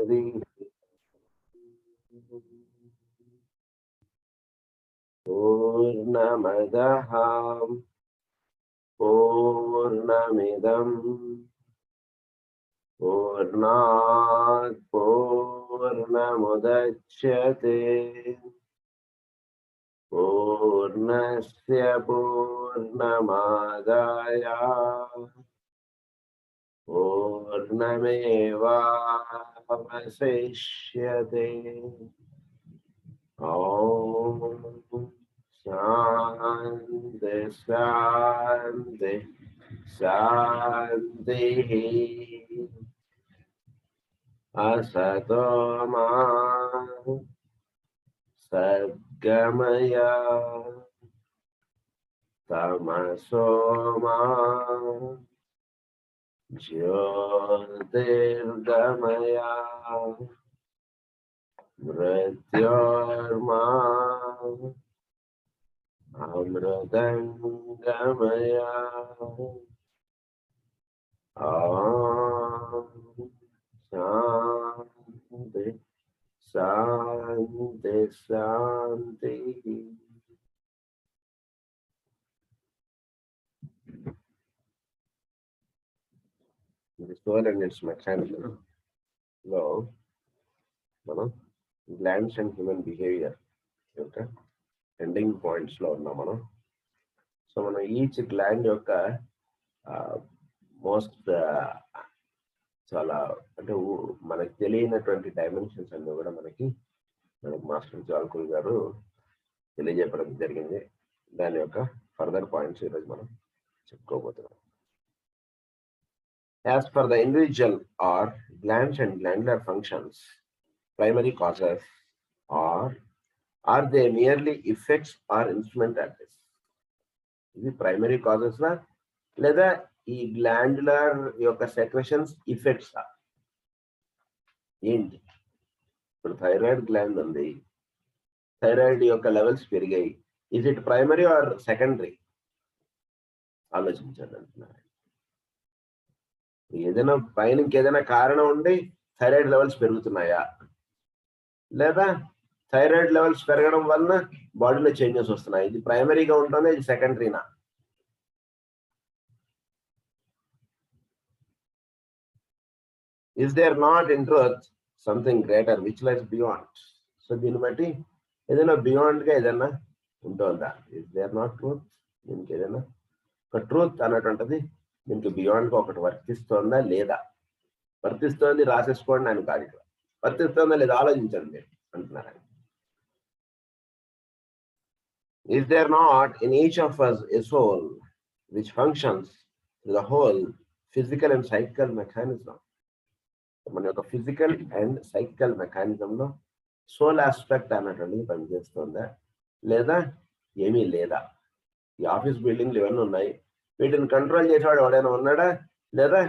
हरि पूर्णमदः पूर्णमिदं पूर्णात् पूर्णमुदच्यते पूर्णस्य पूर्णमादाय पूर्णमेवावशिष्यते। ॐ शान्ति शान्ति शान्तिः। असतो मा सद्गमय तमसो मा ज्योतिर्गमय मृत्योर्मा अमृतंगमय। ॐ शान्ति शान्ति शान्ति। The soul and its mechanism లో మనం గ్లాండ్స్ అండ్ హ్యూమన్ బిహేవియర్ యొక్క ఎండింగ్ పాయింట్స్ లో ఉన్నాం మనం. సో మనం ఈచ్ గ్లాండ్ యొక్క మోస్ట్ చాలా అంటే మనకి తెలియనటువంటి డైమెన్షన్స్ అన్ని కూడా మనకి మాస్టర్ జాల్కుల్ గారు తెలియజెప్పడం జరిగింది. దాని యొక్క ఫర్దర్ పాయింట్స్ ఈరోజు మనం చెప్పుకోబోతున్నాం. As per the individual or glands and glandular functions, primary causes are they merely effects or instrumentalities? ఇది ప్రైమరీ కాజెస్ లేదా ఈ గ్లాండ్యులర్ యొక్క సెక్రెషన్స్ ఇఫెక్ట్స్ ఏంటి? ఇప్పుడు థైరాయిడ్ గ్లాండ్ ఉంది, థైరాయిడ్ యొక్క లెవెల్స్ పెరిగాయి. Is it primary or secondary? ఆలోచించండి అంటున్నారు. ఏదైనా పైన ఇంకేదైనా కారణం ఉండి థైరాయిడ్ లెవెల్స్ పెరుగుతున్నాయా, లేదా థైరాయిడ్ లెవెల్స్ పెరగడం వలన బాడీలో చేంజెస్ వస్తున్నాయి? ఇది ప్రైమరీగా ఉంటుందా, ఇది సెకండరీనా? Is there not in truth something greater which lies beyond? So దీన్ని బట్టి ఏదైనా బియాండ్ గా ఏదైనా ఉంటుందా? Is there not truth? దీనికి ఏదైనా ఒక ట్రూత్ అన్నటువంటిది దీనికి బియాండ్ గా ఒకటి వర్తిస్తోందా లేదా? వర్తిస్తోంది రాసేసుకోండి అని కాదు, ఇక్కడ వర్తిస్తోందా లేదా ఆలోచించండి అంటున్నారు. Is there not in each of us a soul which functions through the whole physical and psychical mechanism? మన యొక్క ఫిజికల్ అండ్ సైకికల్ మెకానిజం లో సోల్ ఆస్పెక్ట్ అన్నటువంటిది పనిచేస్తుందా లేదా ఏమీ లేదా? ఈ ఆఫీస్ బిల్డింగ్లు ఇవన్నీ ఉన్నాయి, వీటిని కంట్రోల్ చేసేవాడు ఎవడైనా ఉన్నాడా? లేదా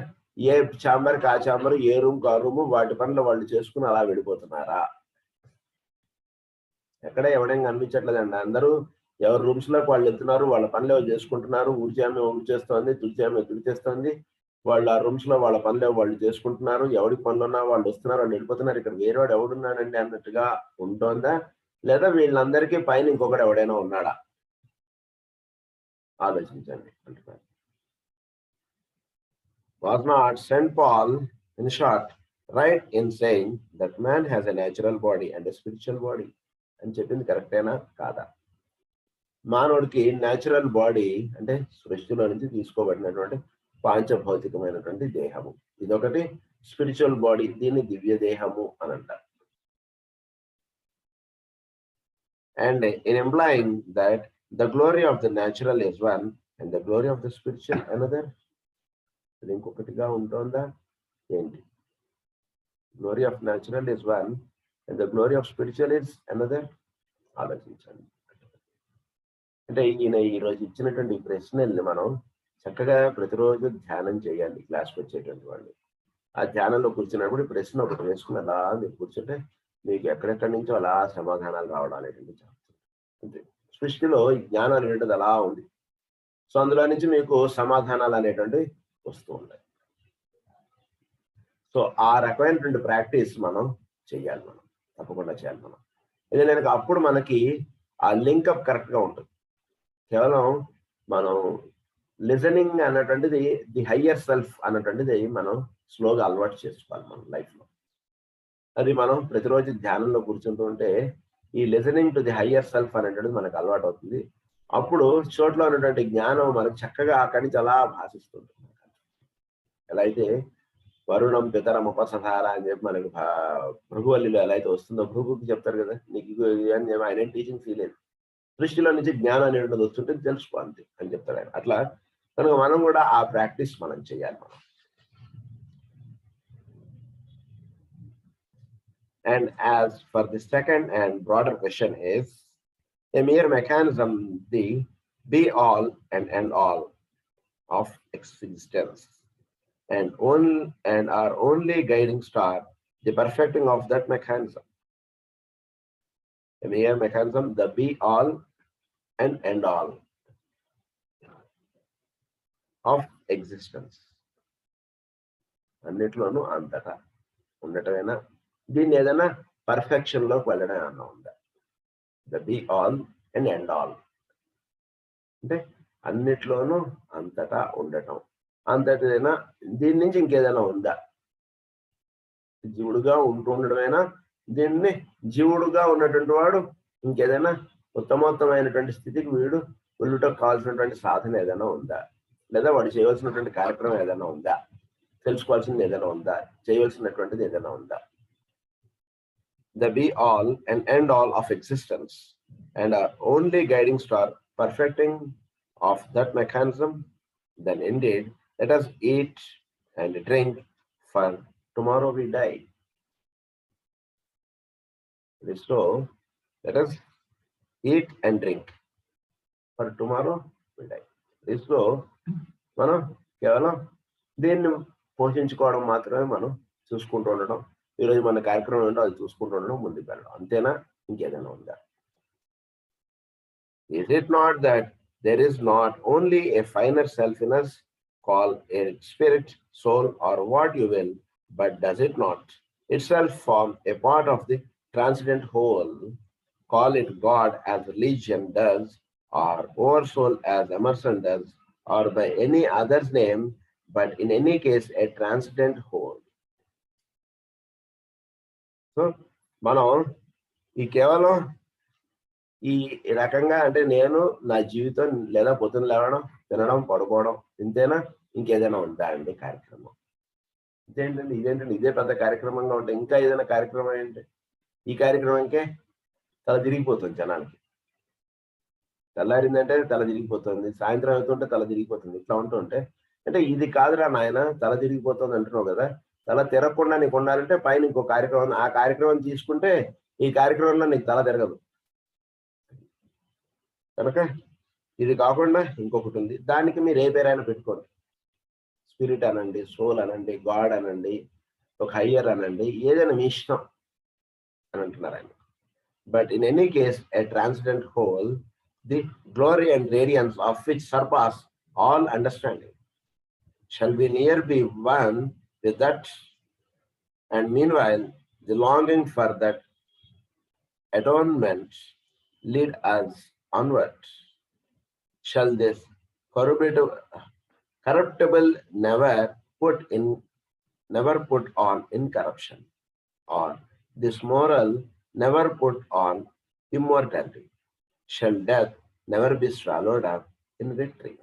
ఏ ఛాంబర్కి ఆ ఛాంబర్, ఏ రూమ్కి ఆ రూము, వాటి పనులు వాళ్ళు చేసుకుని అలా వెళ్ళిపోతున్నారా? ఎక్కడ ఎవడైనా కనిపించట్లేదండి. అందరూ ఎవరి రూమ్స్ లోకి వాళ్ళు వెళ్తున్నారు, వాళ్ళ పనులు ఎవరు చేసుకుంటున్నారు. ఊడ్చేమే ఊడ్చేస్తోంది, తుడిచేమే తుడిచేస్తోంది. వాళ్ళు ఆ రూమ్స్ లో వాళ్ళ పనులు వాళ్ళు చేసుకుంటున్నారు. ఎవరికి పనులు ఉన్నా వాళ్ళు వస్తున్నారు, వాళ్ళు వెళ్ళిపోతున్నారు. ఇక్కడ వేరేవాడు ఎవడున్నాడండి అన్నట్టుగా ఉంటుందా? లేదా వీళ్ళందరికీ పైన ఇంకొకటి ఎవడైనా ఉన్నాడా? ఆలోచించండి అంటున్నారు. Was not St. Paul, in short, right in saying that man has a natural body and a spiritual body? అని చెప్పింది కరెక్టేనా కాదా? మానవుడికి న్యాచురల్ బాడీ అంటే సృష్టిలో నుంచి తీసుకోబడినటువంటి పాంచభౌతికమైనటువంటి దేహము, ఇదొకటి. స్పిరిచువల్ బాడీ, దీన్ని దివ్య దేహము అని అంటారు. And in employing that the glory of the natural is one and the glory of the spiritual another. ఇది ఇంకొకటిగా ఉంటుందా ఏంటి? Glory of natural is one and the glory of spiritual is another. ఆలోచించండి. అంటే ఈయన ఈరోజు ఇచ్చినటువంటి ప్రశ్నల్ని మనం చక్కగా ప్రతిరోజు ధ్యానం చేయాలి. క్లాస్కి వచ్చేటువంటి వాళ్ళు ఆ ధ్యానంలో కూర్చున్నప్పుడు ప్రశ్న ఒకటి వేసుకుని అలా మీరు కూర్చుంటే మీకు ఎక్కడెక్కడి నుంచో అలా సమాధానాలు రావడం అనేటువంటి అంతే. సృష్టిలో ఈ జ్ఞానం అనేటువంటిది అలా ఉంది. సో అందులో నుంచి మీకు సమాధానాలు అనేటువంటివి వస్తూ ఉంటాయి. సో ఆ రకమైనటువంటి ప్రాక్టీస్ మనం చేయాలి, మనం తప్పకుండా చేయాలి మనం. ఎందుకంటే అప్పుడు మనకి ఆ లింకప్ కరెక్ట్గా ఉంటుంది. కేవలం మనం లిజనింగ్ అన్నటువంటిది ది హయ్యర్ సెల్ఫ్ అన్నటువంటిది మనం స్లోగా అలవాటు చేసుకోవాలి మన లైఫ్లో. అది మనం ప్రతిరోజు ధ్యానంలో కూర్చుంటూ ఉంటే ఈ listening to the higher self అనేటువంటిది మనకు అలవాటు అవుతుంది. అప్పుడు చోట్లో ఉన్నటువంటి జ్ఞానం మనకు చక్కగా అక్కడి నుంచి అలా భాషిస్తుంది. ఎలా అయితే వరుణం పితరం ఉపసహార అని చెప్పి మనకి భృగువల్లిలో ఎలా అయితే వస్తుందో, భృగుకి చెప్తారు కదా, నీకు అని చెప్పి ఆయన టీచింగ్ ఫీల్ లేదు, దృష్టిలో నుంచి జ్ఞానం అనేటువంటిది వస్తుంటే తెలుసుకో అంతే అని చెప్తారు ఆయన. అట్లా కనుక మనం కూడా ఆ ప్రాక్టీస్ మనం చేయాలి మనం. And as for the second and broader question is, a mere mechanism, the be all and end all of existence, and our only guiding star, the perfecting of that mechanism. A mere mechanism, the be all and end all of existence. అన్నిట్లోనూ అంతటా ఉండటమేనా, దీన్ని ఏదైనా perfection లోకి వెళ్ళడం ఏమన్నా ఉందా? The be all and end all అంటే అన్నిట్లోనూ అంతటా ఉండటం, అంతటిదైనా దీని నుంచి ఇంకేదైనా ఉందా? జీవుడుగా ఉండడమేనా, దీన్ని జీవుడుగా ఉన్నటువంటి వాడు ఇంకేదైనా ఉత్తమోత్తమైనటువంటి స్థితికి వీడు వెళ్ళటకు కావాల్సినటువంటి సాధన ఏదైనా ఉందా? లేదా వాడు చేయవలసినటువంటి కార్యక్రమం ఏదైనా ఉందా? తెలుసుకోవాల్సింది ఏదైనా ఉందా? చేయవలసినటువంటిది ఏదైనా ఉందా? The be all and end all of existence, and our only guiding star, perfecting of that mechanism, then indeed let us eat and drink, for tomorrow we die. So let us eat and drink, for tomorrow we die. So మనం కేవలం దీన్ని పోషించుకోవడం మాత్రమే మనం చూసుకుంటూ ఉండడం, ఈరోజు మన కార్యక్రమం ఏంటో అది చూసుకుంటూ ఉండడం, ముందుకు వెళ్ళడం, అంతేనా? ఇంకేదైనా ఉందా? Is it not that there is not only a finer self in us, call it spirit, soul, or what you will, but does it not itself form a part of the transcendent whole, call it God as religion does, or oversoul as Emerson does, or by any other's name, but in any case a transcendent whole. So మనం ఈ కేవలం ఈ రకంగా అంటే నేను నా జీవితం లేదా పొద్దున లేవడం, తినడం, పడుకోవడం, ఇంతేనా? ఇంకేదైనా ఉందా అండి కార్యక్రమం? ఇదేంటండి ఇదే పెద్ద కార్యక్రమంగా ఉంటే ఇంకా ఏదైనా కార్యక్రమం ఏంటి? ఈ కార్యక్రమంకే తల తిరిగిపోతుంది జనానికి. తెల్లారిందంటే తల తిరిగిపోతుంది, సాయంత్రం అవుతుంటే తల తిరిగిపోతుంది. ఇట్లా ఉంటుంటే అంటే ఇది కాదురా నాయన తల తిరిగిపోతుంది అంటున్నావు కదా, తల తిరగకుండా నీకు ఉండాలంటే పైన ఇంకో కార్యక్రమం, ఆ కార్యక్రమం తీసుకుంటే ఈ కార్యక్రమంలో నీకు తల తిరగదు. కనుక ఇది కాకుండా ఇంకొకటి ఉంది, దానికి మీరు ఏ పేరైనా పెట్టుకోండి, స్పిరిట్ అనండి, సోల్ అనండి, గాడ్ అనండి, ఒక హయ్యర్ అనండి, ఏదైనా మీ ఇష్టం అని అంటున్నారు ఆయన. But in any case a transcendent whole, the glory and radiance of which surpass all understanding, shall be near be one with that, and meanwhile the longing for that atonement lead us onward. Shall this corruptible never put on incorruption, or this moral never put on immortality? Shall death never be swallowed up in victory?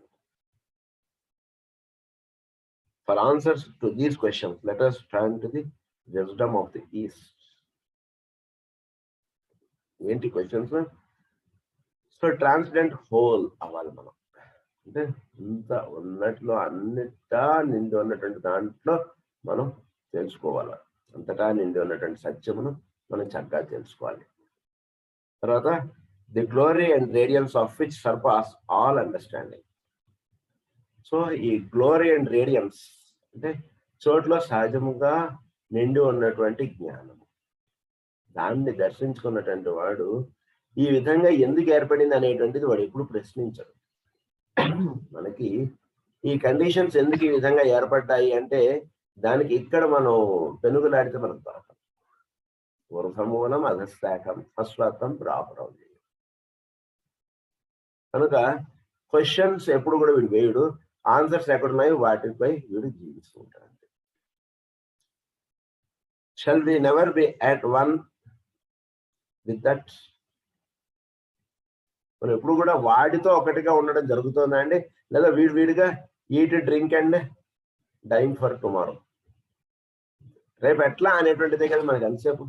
For answers to these questions, let us turn to the wisdom of the East. ఏంటి questions? So ట్రాన్స్డెంట్ whole అవ్వాలి మనం, అంటే ఇంత ఉన్నట్లో అన్నిటా నిండి ఉన్నటువంటి దాంట్లో మనం తెలుసుకోవాలి, అంతటా నిండి ఉన్నటువంటి సత్యమును మనం చక్కగా తెలుసుకోవాలి. తర్వాత the glory and radiance of which surpass all understanding. So ఈ గ్లోరీ అండ్ రేడియన్స్ అంటే చోట్ల సహజముగా నిండి ఉన్నటువంటి జ్ఞానము, దాన్ని దర్శించుకున్నటువంటి వాడు ఈ విధంగా ఎందుకు ఏర్పడింది అనేటువంటిది వాడు ఎప్పుడు ప్రశ్నించడు. మనకి ఈ కండిషన్స్ ఎందుకు ఈ విధంగా ఏర్పడ్డాయి అంటే దానికి ఇక్కడ మనం పెనుగులాడితే మనకు దొరకదు. ఊర్ధమూలం అధశాఖం అశ్వత్థం ప్రాపురం. కనుక క్వశ్చన్స్ ఎప్పుడు కూడా వీడు వేయుడు, ఆన్సర్స్ ఎక్కడున్నాయో వాటిపై వీడు జీవిస్తూ ఉంటాడు. Shall we never be at one with that? మనం ఎప్పుడు కూడా వాడితో ఒకటిగా ఉండడం జరుగుతుందా అండి, లేదా వీడిగా eat drink and dine for tomorrow, రేపు ఎట్లా అనేటువంటిదే కదా మనకి ఎంతసేపు.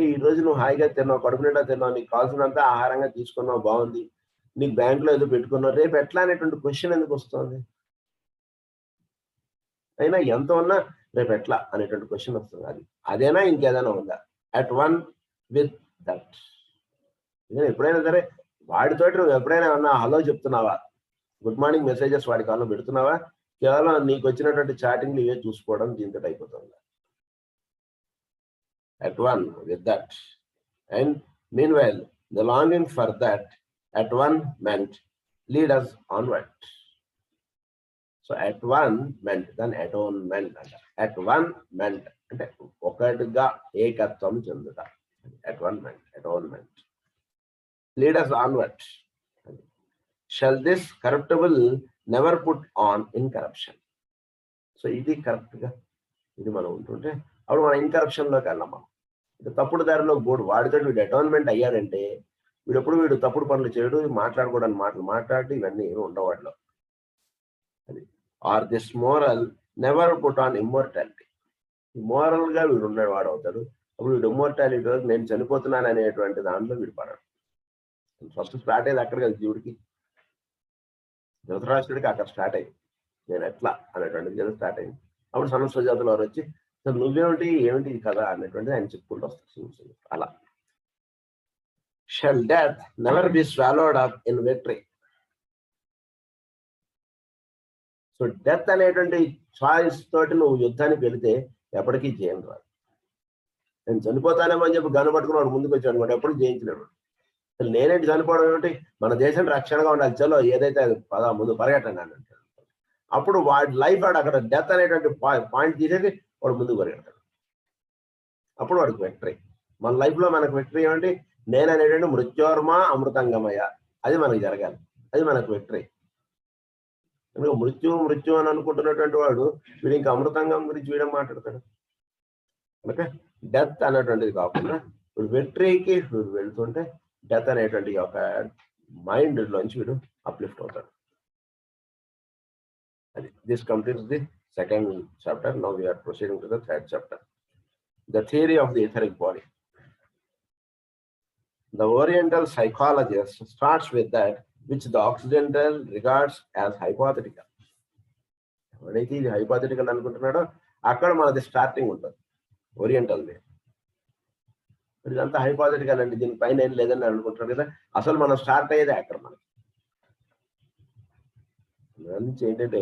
ఈ రోజు నువ్వు హాయిగా తిన్నావు, కడుపు నిండా తిన్నావు, నీకు కావాల్సినంత ఆహారంగా తీసుకున్నావు, బాగుంది, నీకు బ్యాంకులో ఏదో పెట్టుకున్నావు, రేపు ఎట్లా అనేటువంటి క్వశ్చన్ ఎందుకు వస్తుంది? అయినా ఎంత ఉన్నా రేపు ఎట్లా అనేటువంటి క్వశ్చన్ వస్తుంది. అదేనా ఇంకేదైనా ఉందా? At one with that. ఎప్పుడైనా సరే వాడితోటి నువ్వు ఎప్పుడైనా ఏమన్నా హలో చెప్తున్నావా, గుడ్ మార్నింగ్ మెసేజెస్ వాడి కాలంలో పెడుతున్నావా? కేవలం నీకు వచ్చినటువంటి చాటింగ్ ఇవే చూసుకోవడం దీంతో అయిపోతుంది. At one with that, and meanwhile the longing for that at one meant lead us onward. So at one meant, then atonement. At one meant అంటే ఒకటిగా ఏకత్వం చెందుట. At one meant atonement. Lead us onward. Shall this corruptible never put on incorruption? So ఇది correct గా ఇది మనం ఉంటుంటే అప్పుడు మనం ఇన్కరప్షన్ లోకి వెళ్ళామా, తప్పుడు దారిలో బోర్డు వాడితో వీడు అటోన్మెంట్ అయ్యాడంటే వీడు తప్పుడు పనులు చేయడు, మాట్లాడుకోవడానికి మాట్లాడి ఇవన్నీ ఉండవాడిలో. అది or this moral never put on immortality. Moral గా వీడు ఉండేవాడు అవుతాడు. అప్పుడు వీడు ఇమ్మోర్టాలిటీ నేను చనిపోతున్నాను అనేటువంటి దాంట్లో వీడు పడడు. ఫస్ట్ స్టార్ట్ అయ్యేది అక్కడ కదా జీవుడికి, ధృతరాష్ట్రుడికి అక్కడ స్టార్ట్ అయ్యింది నేను ఎట్లా అనేటువంటిది స్టార్ట్ అయింది. అప్పుడు సమస్య జాతులు వారు వచ్చి నువ్వేమిటి ఏమిటి కదా అనేటువంటిది ఆయన చెప్పుకుంటూ వస్తారు. అలా shall death never be swallowed up in victory. So death అనేటువంటి చాయిస్ తోటి నువ్వు యుద్ధానికి వెళితే ఎప్పటికీ జయం రాదు. నేను చనిపోతానేమో అని చెప్పి గన్ను పట్టుకుని వాడు ముందుకు వచ్చాడు అనుకోండి, ఎప్పుడు జయించలేడు. నేనేంటి చనిపోవడం ఏమిటి, మన దేశం రక్షణగా ఉండాలి, చలో ఏదైతే ముందు పరిగెట్టండి అని అంటాడు. అప్పుడు వాడి లైఫ్ వాడు అక్కడ డెత్ అనేటువంటి పాయింట్ తీసేసి వాడు ముందుకు పరిగెడతాడు. అప్పుడు వాడికి విక్టరీ. మన లైఫ్ లో మనకు విక్టరీ ఏమంటే నేను అనేటువంటి మృత్యోర్మ అమృతంగమయ, అది మనకు జరగాలి, అది మనకు విక్టరీ. మృత్యు అని అనుకుంటున్నటువంటి వాడు వీడు ఇంకా అమృతంగం గురించి వీడే మాట్లాడతాడు. ఓకే, డెత్ అనేటువంటిది కాకుండా వీడు విక్టరీకి వీడు వెళ్తుంటే డెత్ అనేటువంటి ఒక మైండ్ లోంచి వీడు అప్లిఫ్ట్ అవుతాడు. అది this completes the second chapter. Now we are proceeding to the third chapter, the theory of the etheric body. The Oriental psychologist starts with that which the Occidental regards as hypothetical. ఎవరైతే ఇది hypothetical అనుకుంటున్నాడో అక్కడ మనది starting ఉంటుంది oriental the. ఇదంతా hypothetical అండి, దీనిపైన ఏం లేదని అనుకుంటున్నాడు కదా, అసలు మనం స్టార్ట్ అయ్యేది అక్కడ. మనకి దాని నుంచి ఏంటంటే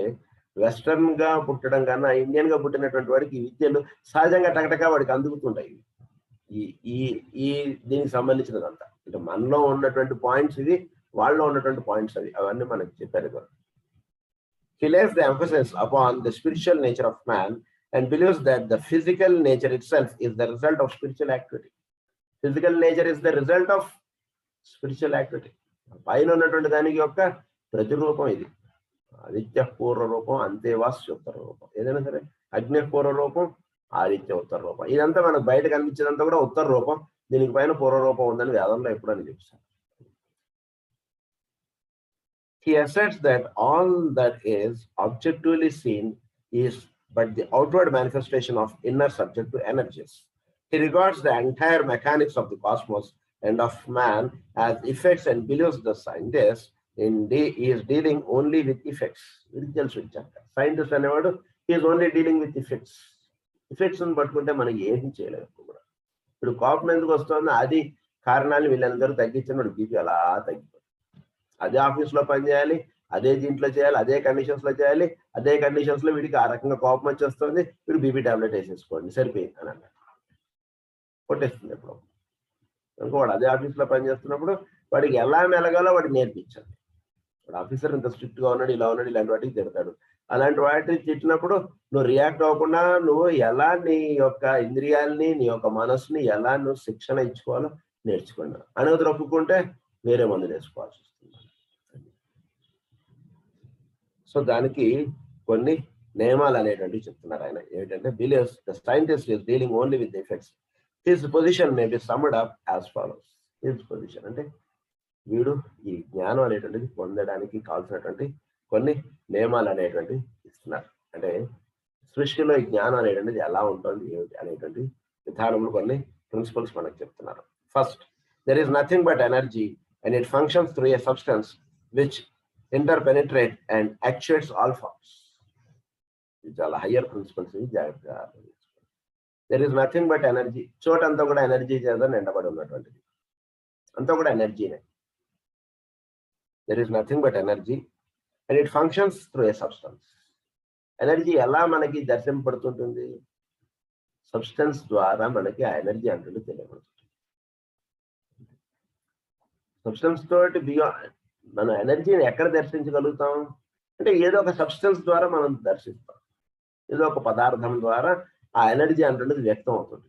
వెస్టర్న్ గా పుట్టడం కన్నా ఇండియన్ గా పుట్టినటువంటి వాడికి విద్యలు సహజంగా టకటగా వాడికి అందుకుతుంటాయి. ఈ దీనికి సంబంధించినదంతా అంటే మనలో ఉన్నటువంటి పాయింట్స్ ఇవి, వాళ్ళలో ఉన్నటువంటి పాయింట్స్ అవి, అవన్నీ మనకి చెప్పారు కదా. He lays the emphasis upon the spiritual nature of man and believes that the physical nature itself is the result of spiritual activity. Physical nature is the result of spiritual activity. పైన ఉన్నటువంటి దానికి యొక్క ప్రతిరూపం ఇది. ఆదిత్య పూర్వ రూపం, అంతేవాస్య ఉత్తర రూపం. ఏదైనా సరే అగ్ని పూర్వ రూపం, ఆదిత్య ఉత్తర రూపం. ఇదంతా మనకు బయట కనిపించేదంతా కూడా ఉత్తర రూపం, దీనికి పైన పూర్వ రూపం ఉందని వేదంలో ఎప్పుడని చెప్తారు. He asserts that all that is objectively seen is but the outward manifestation of inner subjective energies. He regards the entire mechanics of the cosmos and of man as effects and believes the scientist he is dealing only with effects. Scientist అనేవాడు he is only dealing with effects. Effects ని పట్టుకుంటే మనకి ఏం చేయలేదు. ఇప్పుడు కోపం ఎందుకు వస్తుందో అది కారణాలు వీళ్ళందరూ తగ్గించినప్పుడు బీపీ అలా తగ్గిపోతుంది. అదే ఆఫీస్ లో పని చేయాలి, అదే దీంట్లో చేయాలి, అదే కండిషన్స్ లో చేయాలి, అదే కండిషన్స్ లో వీడికి ఆ రకంగా కోపం వచ్చేస్తుంది, వీడు బీపీ టాబ్లెట్ వేసేసుకోండి సరిపోయింది అని అన్నాడు, కొట్టేస్తుంది. ఎప్పుడు కనుక వాడు అదే ఆఫీస్ లో పని చేస్తున్నప్పుడు వాడికి ఎలా మెలగాలో వాడికి నేర్పించాలి. వాడు ఆఫీసర్ ఇంత స్ట్రిక్ట్ గా ఉన్నాడు, ఇలా ఉన్నాడు, ఇలాంటి వాటికి తిడతాడు. అలాంటి వాటిని తిట్టినప్పుడు నువ్వు రియాక్ట్ అవ్వకుండా నువ్వు ఎలా నీ యొక్క ఇంద్రియాలని నీ యొక్క మనసుని ఎలా నువ్వు శిక్షణ ఇచ్చుకోవాలో నేర్చుకున్నా అనేది ఒప్పుకుంటే వేరే మందులు వేసుకోవాల్సి వస్తుంది. సో దానికి కొన్ని నియమాలు అనేటువంటివి చెప్తున్నారు ఆయన. ఏంటంటే believes the scientist is dealing only with effects. His position may be summed up as follows. His position అంటే వీడు ఈ జ్ఞానం అనేటువంటిది పొందడానికి కావాల్సినటువంటి కొన్ని నియమాలు అనేటువంటివి ఇస్తున్నారు. అంటే సృష్టిలో ఈ జ్ఞానం అనేటువంటిది ఎలా ఉంటుంది ఏమిటి అనేటువంటి విధానములు కొన్ని ప్రిన్సిపల్స్ మనకు చెప్తున్నారు. First, there is nothing but energy and it functions through a substance which interpenetrate and actuates all forms. ఇది చాలా హయ్యర్ ప్రిన్సిపల్స్. జాగ్రత్తగా there is nothing but energy. చోటంతా కూడా ఎనర్జీ చేత నిండబడి ఉన్నటువంటిది, అంతా కూడా ఎనర్జీనే. There is nothing but energy and it functions through a substance. Energy ఎలా మనకి దర్శింపడుతుంటుంది? సబ్స్టెన్స్ ద్వారా మనకి ఆ ఎనర్జీ అంటుంది తెలియబడుతుంది. సబ్స్టెన్స్ తోటి మనం ఎనర్జీని ఎక్కడ దర్శించగలుగుతాం అంటే ఏదో ఒక సబ్స్టెన్స్ ద్వారా మనం దర్శిస్తాం. ఏదో ఒక పదార్థం ద్వారా ఆ ఎనర్జీ అంటున్నది వ్యక్తం అవుతుంది.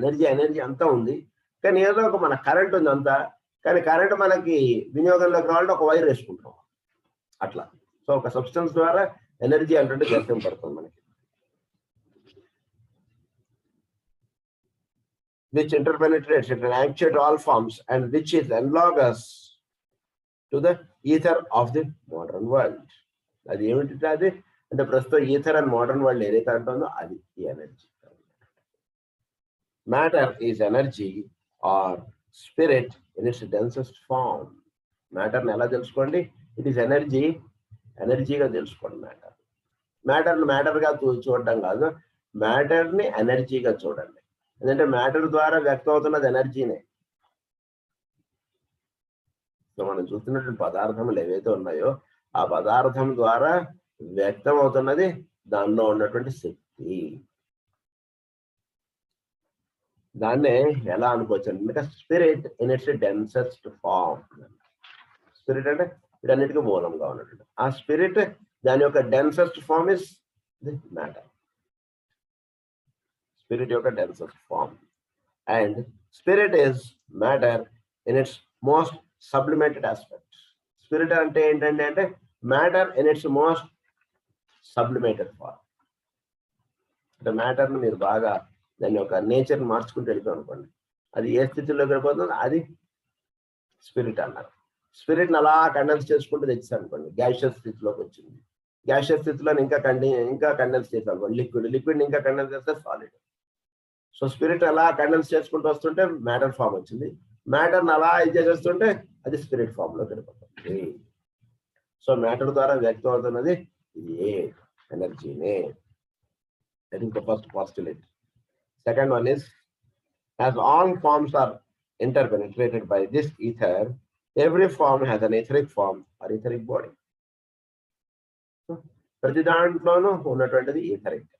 ఎనర్జీ అంతా ఉంది, కానీ ఏదో ఒక మన కరెంట్ ఉంది అంతా, కానీ కరెంట్ మనకి వినియోగంలోకి రావాలంటే ఒక వైర్ వేసుకుంటాం అట్లా. సో ఒక సబ్స్టెన్స్ ద్వారా ఎనర్జీ అంటే దర్శనం పడుతుంది మనకి. which interpenetrates it and actuates all forms and which is analogous to the ether of the modern world. అది ఏమిటి? అది అంటే ప్రస్తుతం ఈథర్ అండ్ మోడర్న్ వరల్డ్ ఏదైతే అంటుందో అది ఈ energy. Matter is energy or spirit in its densest form. మ్యాటర్ని ఎలా తెలుసుకోండి? ఇట్ ఈస్ ఎనర్జీగా తెలుసుకోండి. మ్యాటర్గా చూడడం కాదు, మ్యాటర్ని ఎనర్జీగా చూడండి. ఎందుకంటే మ్యాటర్ ద్వారా వ్యక్తం అవుతున్నది ఎనర్జీనే. సో మనం చూస్తున్నటువంటి పదార్థములు ఏవైతే ఉన్నాయో ఆ పదార్థం ద్వారా వ్యక్తం అవుతున్నది దానిలో ఉన్నటువంటి శక్తి. దాన్నే ఎలా అనుకోవచ్చు అంటే spirit in its densest form. Spirit అంటే వీటన్నిటికీ మూలంగా ఉన్నటువంటి ఆ స్పిరిట్, దాని యొక్క densest form is the matter. Spirit యొక్క densest form and spirit is matter in its most sublimated aspect. Spirit అంటే ఏంటంటే అంటే matter in its most sublimated form. అంటే మ్యాటర్ని మీరు బాగా దాని యొక్క నేచర్ని మార్చుకుంటూ వెళ్తాం అనుకోండి, అది ఏ స్థితిలోకి వెళ్ళిపోతుందో అది స్పిరిట్ అన్నారు. స్పిరిట్ని అలా కండెన్స్ చేసుకుంటూ తెచ్చారు అనుకోండి, గ్యాషియస్ స్థితిలోకి వచ్చింది. గ్యాషియస్ స్థితిలో ఇంకా కండెన్స్ చేసాం అనుకోండి లిక్విడ్ ఇంకా కండెన్స్ చేస్తే సాలిడ్. సో స్పిరిట్ అలా కండెన్స్ చేసుకుంటూ వస్తుంటే మ్యాటర్ ఫామ్ వచ్చింది. మ్యాటర్ని అలా ఇది చేస్తుంటే అది స్పిరిట్ ఫామ్ లోకి వెళ్ళిపోతుంది. సో మ్యాటర్ ద్వారా వ్యక్తం అవుతున్నది ఇది ఎనర్జీనే. I think the first postulate. Second one is, as all forms are interpenetrated by this ether, every form has an etheric form or etheric body. ప్రతి దాంట్లోనూ ఉన్నటువంటిది ఈథరిక్.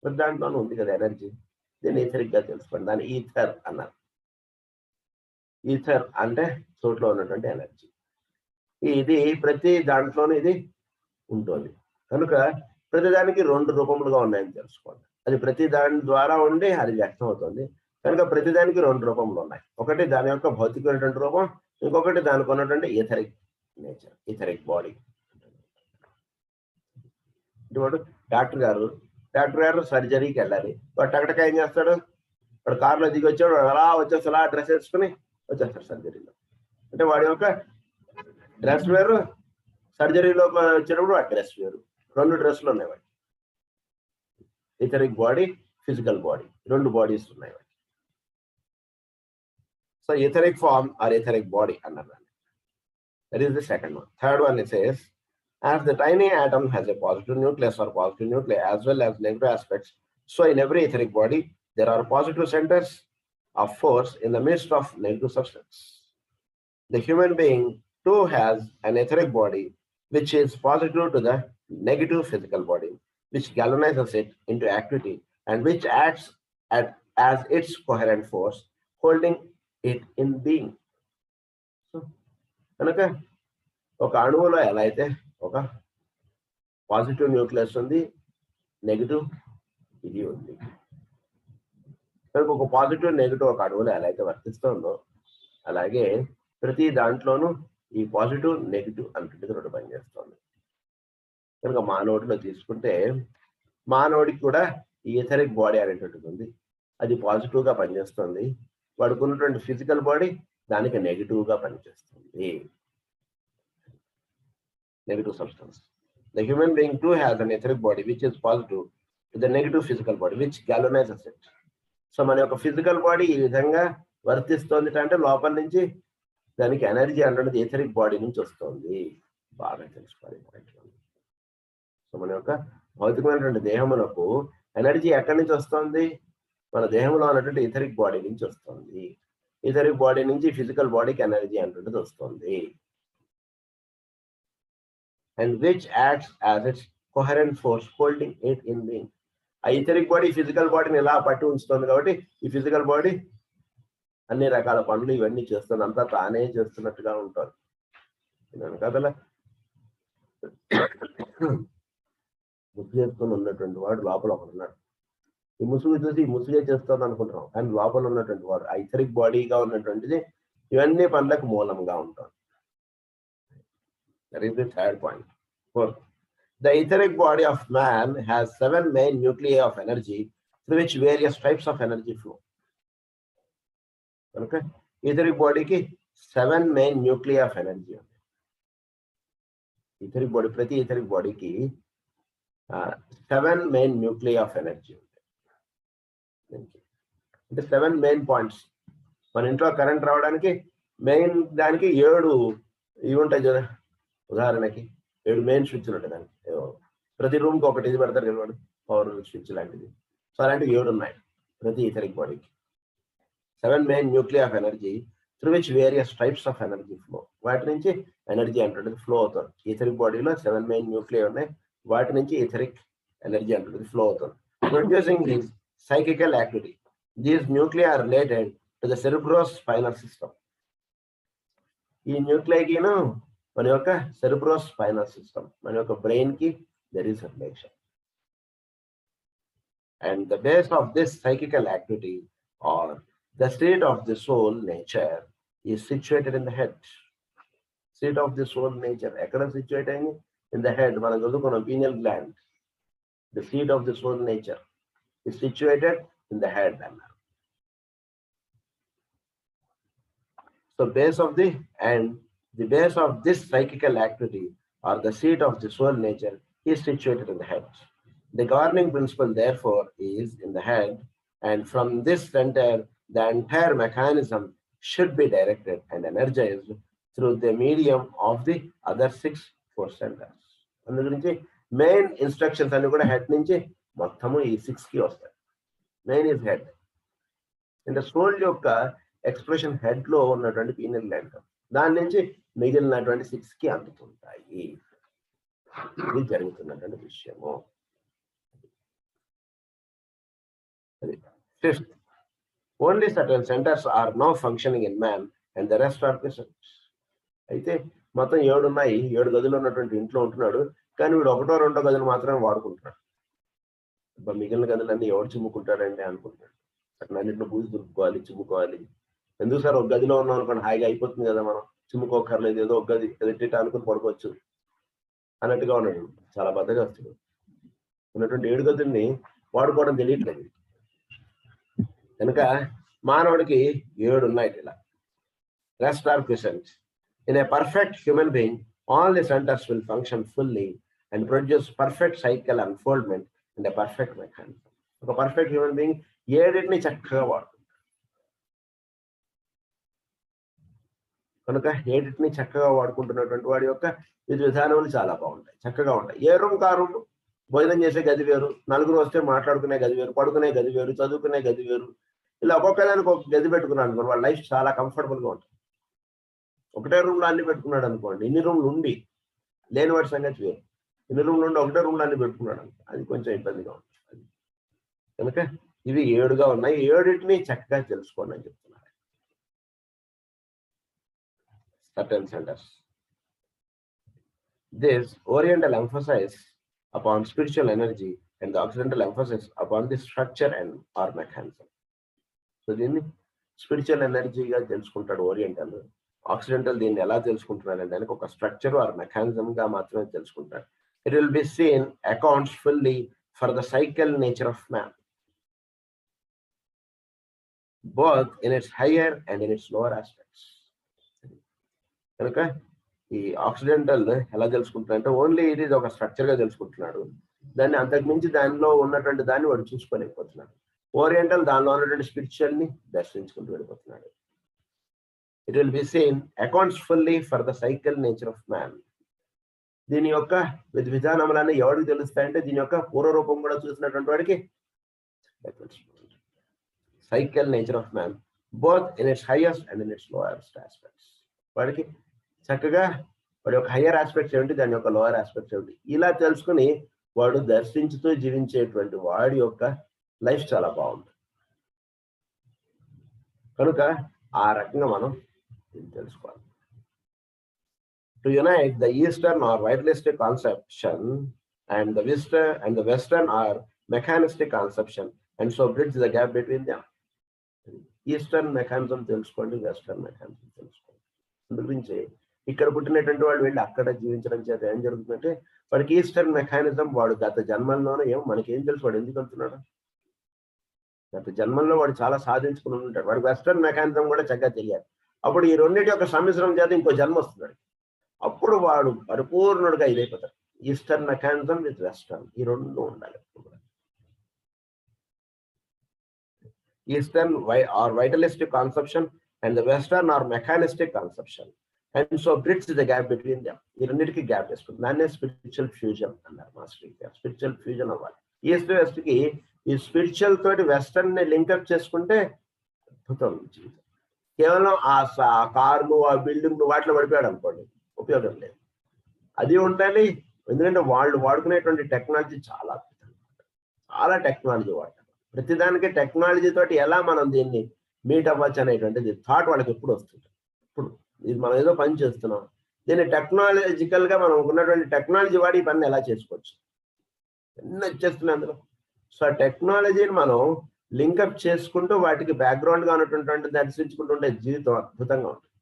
ప్రతి దాంట్లోనూ ఉంది కదా ఎనర్జీ, దీన్ని ఈథరిక్ గా తెలుసుకోండి. దాన్ని ఈథర్ అన్నారు. ఈథర్ అంటే చోట్లో ఉన్నటువంటి ఎనర్జీ. ఇది ప్రతి దాంట్లోనూ ఇది ఉంటుంది కనుక ప్రతిదానికి రెండు రూపములుగా ఉన్నాయని తెలుసుకోండి. అది ప్రతి దాని ద్వారా ఉండి అది వ్యక్తం అవుతుంది కనుక ప్రతిదానికి రెండు రూపములు ఉన్నాయి. ఒకటి దాని యొక్క భౌతికమైనటువంటి రూపం, ఇంకొకటి దానికి ఉన్నటువంటి ఈథరిక్ నేచర్, ఈథరిక్ బాడీ. ఇప్పుడు డాక్టర్ గారు సర్జరీకి వెళ్ళాలి. వాడు టకటక ఏం చేస్తాడు? వాడు కారులో దిగి వచ్చాడు, అలా వచ్చేసి అలా డ్రెస్ వేసుకుని వచ్చేస్తాడు సర్జరీలో. అంటే వాడి యొక్క డ్రెస్ వేరు, సర్జరీలో వచ్చినప్పుడు వాడి డ్రెస్ వేరు. రెండు డ్రెస్సులు ఉన్నాయి వాడికి. ఈథరిక్ బాడీ, ఫిజికల్ బాడీ, రెండు బాడీస్ ఉన్నాయి వాడికి. So etheric form or etheric body అన్నారు. That is the second one. Third one it says, as the tiny atom has a positive nucleus or positive nuclei as well as negative aspects, so in every etheric body there are positive centers of force in the midst of negative substance. The human being too has an etheric body which is positive to the negative physical body, which galvanizes it into activity and which acts as its coherent force, holding it in being. So, oka aణువులో ఎలా అయితే ఒక positive nucleus ఉంది, negative ఇది ఉంది. కనుక ఒక positive negative ఒక అణువులో ఎలా అయితే వర్తిస్తుందో అలాగే ప్రతి దాంట్లోనూ ఈ పాజిటివ్ నెగిటివ్ అనేటువంటిది రెండు పనిచేస్తుంది. కనుక మానవుడిలో తీసుకుంటే మానవుడికి కూడా ఈ ఎథరిక్ బాడీ అనేటువంటిది ఉంది. అది పాజిటివ్ గా పనిచేస్తుంది. వాడికి ఉన్నటువంటి ఫిజికల్ బాడీ దానికి నెగిటివ్ గా పనిచేస్తుంది. Negative substance. The human being too has an etheric body which is positive to the negative physical body which galvanizes it. So మన యొక్క ఫిజికల్ బాడీ ఈ విధంగా వర్తిస్తుంది అంటే లోపల నుంచి దానికి ఎనర్జీ అనేది ఎథరిక్ బాడీ నుంచి వస్తుంది. బాగా తెలుసుకోవాలి. సో మన యొక్క భౌతికమైనటువంటి దేహమునకు ఎనర్జీ ఎక్కడి నుంచి వస్తుంది? మన దేహంలో ఉన్నటువంటి ఇథరిక్ బాడీ నుంచి వస్తుంది. ఇథరిక్ బాడీ నుంచి ఫిజికల్ బాడీకి ఎనర్జీ అనేటువంటిది వస్తుంది. And which acts as its coherent force holding it in being. ఆ ఇథరిక్ బాడీ ఫిజికల్ బాడీని ఎలా పట్టి ఉంచుతుంది కాబట్టి ఈ ఫిజికల్ బాడీ అన్ని రకాల పనులు ఇవన్నీ చేస్తుంది. అంతా తానే చేస్తున్నట్టుగా ఉంటారు కదలా. ముసుగు చేసుకొని ఉన్నటువంటి వాడు లోపల ఒకడు ఉన్నాడు. ఈ ముసుగు చూసి ఈ ముసుగే చేస్తుంది అనుకుంటున్నాం, కానీ లోపల ఉన్నటువంటి వాడు ఆ ఇథరిక్ బాడీగా ఉన్నటువంటిది ఇవన్నీ పనులకు మూలంగా ఉంటాడు. That is the third point. Fourth, the etheric body of man has 7 main nuclei of energy through which various types of energy flow. Okay, etheric body ki 7 main nuclei of energy. Etheric body, prati etheric body ki 7 main nuclei of energy. అంటే 7 main points. మన ఇంట్లో current రావడానికి main దానికి 7 ఇవి ఉంటాయి కదా. ఉదాహరణకి 7 main స్విచ్లు ఉంటాయి దానికి. ప్రతి రూమ్కి ఒకటి ఇది పెడతారు కదా, పవర్ స్విచ్ లాంటిది. సో అలాంటివి 7 ఉన్నాయి ప్రతి ఇథరిక్ బాడీకి. 7 main nuclear of energy through which various types of energy flow. వాటి నుంచి ఎనర్జీ అంటుంటుంది ఫ్లో అవుతుంది. ఇథరిక్ బాడీలో 7 మెయిన్ న్యూక్లియర్ ఉన్నాయి. వాటి నుంచి ఇథరిక్ ఎనర్జీ అంటుంటుంది ఫ్లో అవుతుంది. Producing this psychical activity. These nuclei are related to the cerebrospinal system. ఈ nuclei కిను మన యొక్క cerebrospinal system, మన యొక్క బ్రెయిన్ కి there is a relation. And the base of this psychical activity or the state of the soul nature is situated in the head. State of the soul nature ఎక్కడ situate అయింది? In the head. మనం చదువుకున్నాం pineal gland. The seat of the soul nature is situated in the head. So base of the base of this psychical activity or the seat of the soul nature is situated in the head. The governing principle therefore is in the head, and from this center the entire mechanism should be directed and energized through the medium of the other 6 force centers. అందుగురించి main instructions అన్ని కూడా head నుంచి మొత్తము ఈ 6 కి వస్తాయి. Main is head. అంటే soul యొక్క ఎక్స్ప్రెషన్ హెడ్ లో ఉన్నటువంటి పీనియల్ గ్లాండ్, దాని నుంచి మిగిలినటువంటి 6 కి అందుతుంటాయి. ఇది జరుగుతున్నటువంటి విషయము. Fifth, only certain centers are now functioning in man and the rest are present. అయితే మొత్తం 7 ఉన్నాయి. 7 గదులు ఉన్నటువంటి ఇంట్లో ఉంటున్నాడు, కానీ వీడు 1ో 2ో గదులు మాత్రమే వాడుకుంటున్నాడు. మిగిలిన గదులన్నీ ఎవరు చిమ్ముకుంటాడండి అనుకుంటున్నాడు. అట్లా అన్నింటిలో పూజ దులుపుకోవాలి, చిమ్ముకోవాలి. ఎందుకు సార్ ఒక గదిలో ఉన్నాం అనుకోండి, హాయిగా అయిపోతుంది కదా, మనం చిమ్ముకోకర్లేదు, ఏదో ఒక గది ఎదుటి అనుకుని పడుకోవచ్చు అన్నట్టుగా ఉన్నాడు. చాలా బద్దగస్తుడు. ఉన్నటువంటి 7 గదుల్ని వాడుకోవడం తెలియట్లేదు. కనుక మానవుడికి 7 ఉన్నాయి. ఇలా rest or present. In a perfect human being all the centers will function fully and produce perfect cycle unfoldment and a perfect mechanism. ఒక పర్ఫెక్ట్ హ్యూమన్ బీయింగ్ 7ని చక్కగా వాడుకుంటాడు. కనుక 7ని చక్కగా వాడుకుంటున్నటువంటి వాడి యొక్క విధి విధానములు చాలా బాగుంటాయి, చక్కగా ఉంటాయి. ఏ రూమ్ కా రూమ్. భోజనం చేసే గది వేరు, నలుగురు వస్తే మాట్లాడుకునే గది వేరు, పడుకునే గది వేరు, చదువుకునే గది వేరు. ఇలా ఒక్కొక్కదానికి ఒక గది పెట్టుకున్నాడు అనుకోండి, వాళ్ళ లైఫ్ చాలా కంఫర్టబుల్ గా ఉంటుంది. ఒకటే రూమ్ లో అన్ని పెట్టుకున్నాడు అనుకోండి, ఇన్ని రూమ్లు ఉండి లేని వాడి సంగతి వేరు. ఇన్ని రూమ్లు ఉండి ఒకటే రూమ్ లో అన్ని పెట్టుకున్నాడు అనుకో, అది కొంచెం ఇబ్బందిగా ఉంటుంది. కనుక ఇవి 7గా ఉన్నాయి. 7ని చక్కగా తెలుసుకోండి అని చెప్తున్నారు. Certain centers. This oriental emphasis upon spiritual energy and the Occidental emphasis upon the structure and or mechanism. So దీన్ని స్పిరిచువల్ ఎనర్జీగా తెలుసుకుంటాడు ఓరియంటల్. ఆక్సిడెంటల్ దీన్ని ఎలా తెలుసుకుంటున్నాడంటే దానికి ఒక స్ట్రక్చర్ ఆర్ మెకానిజం గా మాత్రమే తెలుసుకుంటాడు. It will be seen accounts fully for the cycle nature of man, both in its higher and in its lower aspects. కనుక ఈ ఆక్సిడెంటల్ ఎలా తెలుసుకుంటున్నాడంటే ఓన్లీ ఇది ఒక స్ట్రక్చర్ గా తెలుసుకుంటున్నాడు, దాన్ని అంతకు మించి దానిలో ఉన్నటువంటి దాన్ని వాడు చూసుకోలేకపోతున్నాడు. ఓరియంటల్ దానిలో ఉన్నటువంటి స్పిరిచువల్ ని దర్శించుకుంటూ వెళ్ళిపోతున్నాడు. It will be seen accounts fully for the cycle nature of man. దీని యొక్క విధానములన్నీ ఎవరికి తెలుస్తాయంటే దీని యొక్క పూర్వరూపం కూడా చూసినటువంటి వాడికి cycle nature of man, both in its highest and in its lowest aspects. వాడికి చక్కగా వాడి యొక్క హయ్యర్ ఆస్పెక్ట్స్ ఏమిటి, దాని యొక్క లోయర్ ఆస్పెక్ట్స్ ఏమిటి, ఇలా తెలుసుకుని వాడు దర్శించుతూ జీవించేటువంటి వాడి యొక్క లైఫ్ చాలా బాగుంటుంది. కనుక ఆ రకంగా మనం తెలుసుకోవాలి. To unite the eastern or vitalistic conception and the western or mechanistic conception, and so bridge the gap between them. Eastern mechanism తెలుసుకోండి, వెస్టర్న్ మెకానిజం తెలుసుకోండి. అందుగురించి ఇక్కడ పుట్టినటువంటి వాళ్ళు వెళ్ళి అక్కడ జీవించడం చేత ఏం జరుగుతుందంటే వాడికి ఈస్టర్న్ మెకానిజం వాడు గత జన్మల్లోనే ఏమో మనకి ఏం తెలుసు వాడు ఎందుకు వెళ్తున్నాడు, గత జన్మల్లో వాడు చాలా సాధించుకుని ఉంటాడు, వాడికి వెస్టర్న్ మెకానిజం కూడా చక్కగా తెలియాలి. అప్పుడు ఈ రెండింటి యొక్క సమ్మిశ్రం చేత ఇంకో జన్మ వస్తున్నాడు, అప్పుడు వాడు పరిపూర్ణుడుగా ఇదైపోతాడు. ఈస్టర్న్ మెకానిజం విత్ వెస్టర్న్ ఈ రెండు ఉండాలి. Eastern or vitalistic conception and the Western or mechanistic conception, and so bridge the gap between them. ఈ రెండింటికి గ్యాప్ వేసుకుంది, దాన్నే స్పిరిచువల్ ఫ్యూజన్ అన్నారు మాస్టర్. స్పిరిచువల్ ఫ్యూజన్ అవ్వాలి. ఈస్ట్ వెస్ట్ కి ఈ స్పిరిచువల్ తోటి వెస్టర్న్ ని లింకప్ చేసుకుంటే అద్భుతం జీవితం. కేవలం ఆ కార్లు ఆ బిల్డింగ్ వాటిలో పడిపోయాడు అనుకోండి, ఉపయోగం లేదు. అది ఉండాలి, ఎందుకంటే వాళ్ళు వాడుకునేటువంటి టెక్నాలజీ చాలా అద్భుతం, చాలా టెక్నాలజీ వాడతారు. ప్రతిదానికి టెక్నాలజీ తోటి ఎలా మనం దీన్ని మీట్ అవ్వచ్చు అనేటువంటిది థాట్ వాళ్ళకి ఎప్పుడు వస్తుంది. ఇప్పుడు ఇది మనం ఏదో పని చేస్తున్నాం, దీన్ని టెక్నాలజికల్ గా మనం ఉన్నటువంటి టెక్నాలజీ వాడి ఈ పని ఎలా చేసుకోవచ్చు, ఎన్ని వచ్చేస్తున్నాయి అందులో. సో ఆ టెక్నాలజీని మనం లింకప్ చేసుకుంటూ వాటికి బ్యాక్గ్రౌండ్ గా ఉన్నటువంటి దర్శించుకుంటుంటే జీవితం అద్భుతంగా ఉంటుంది.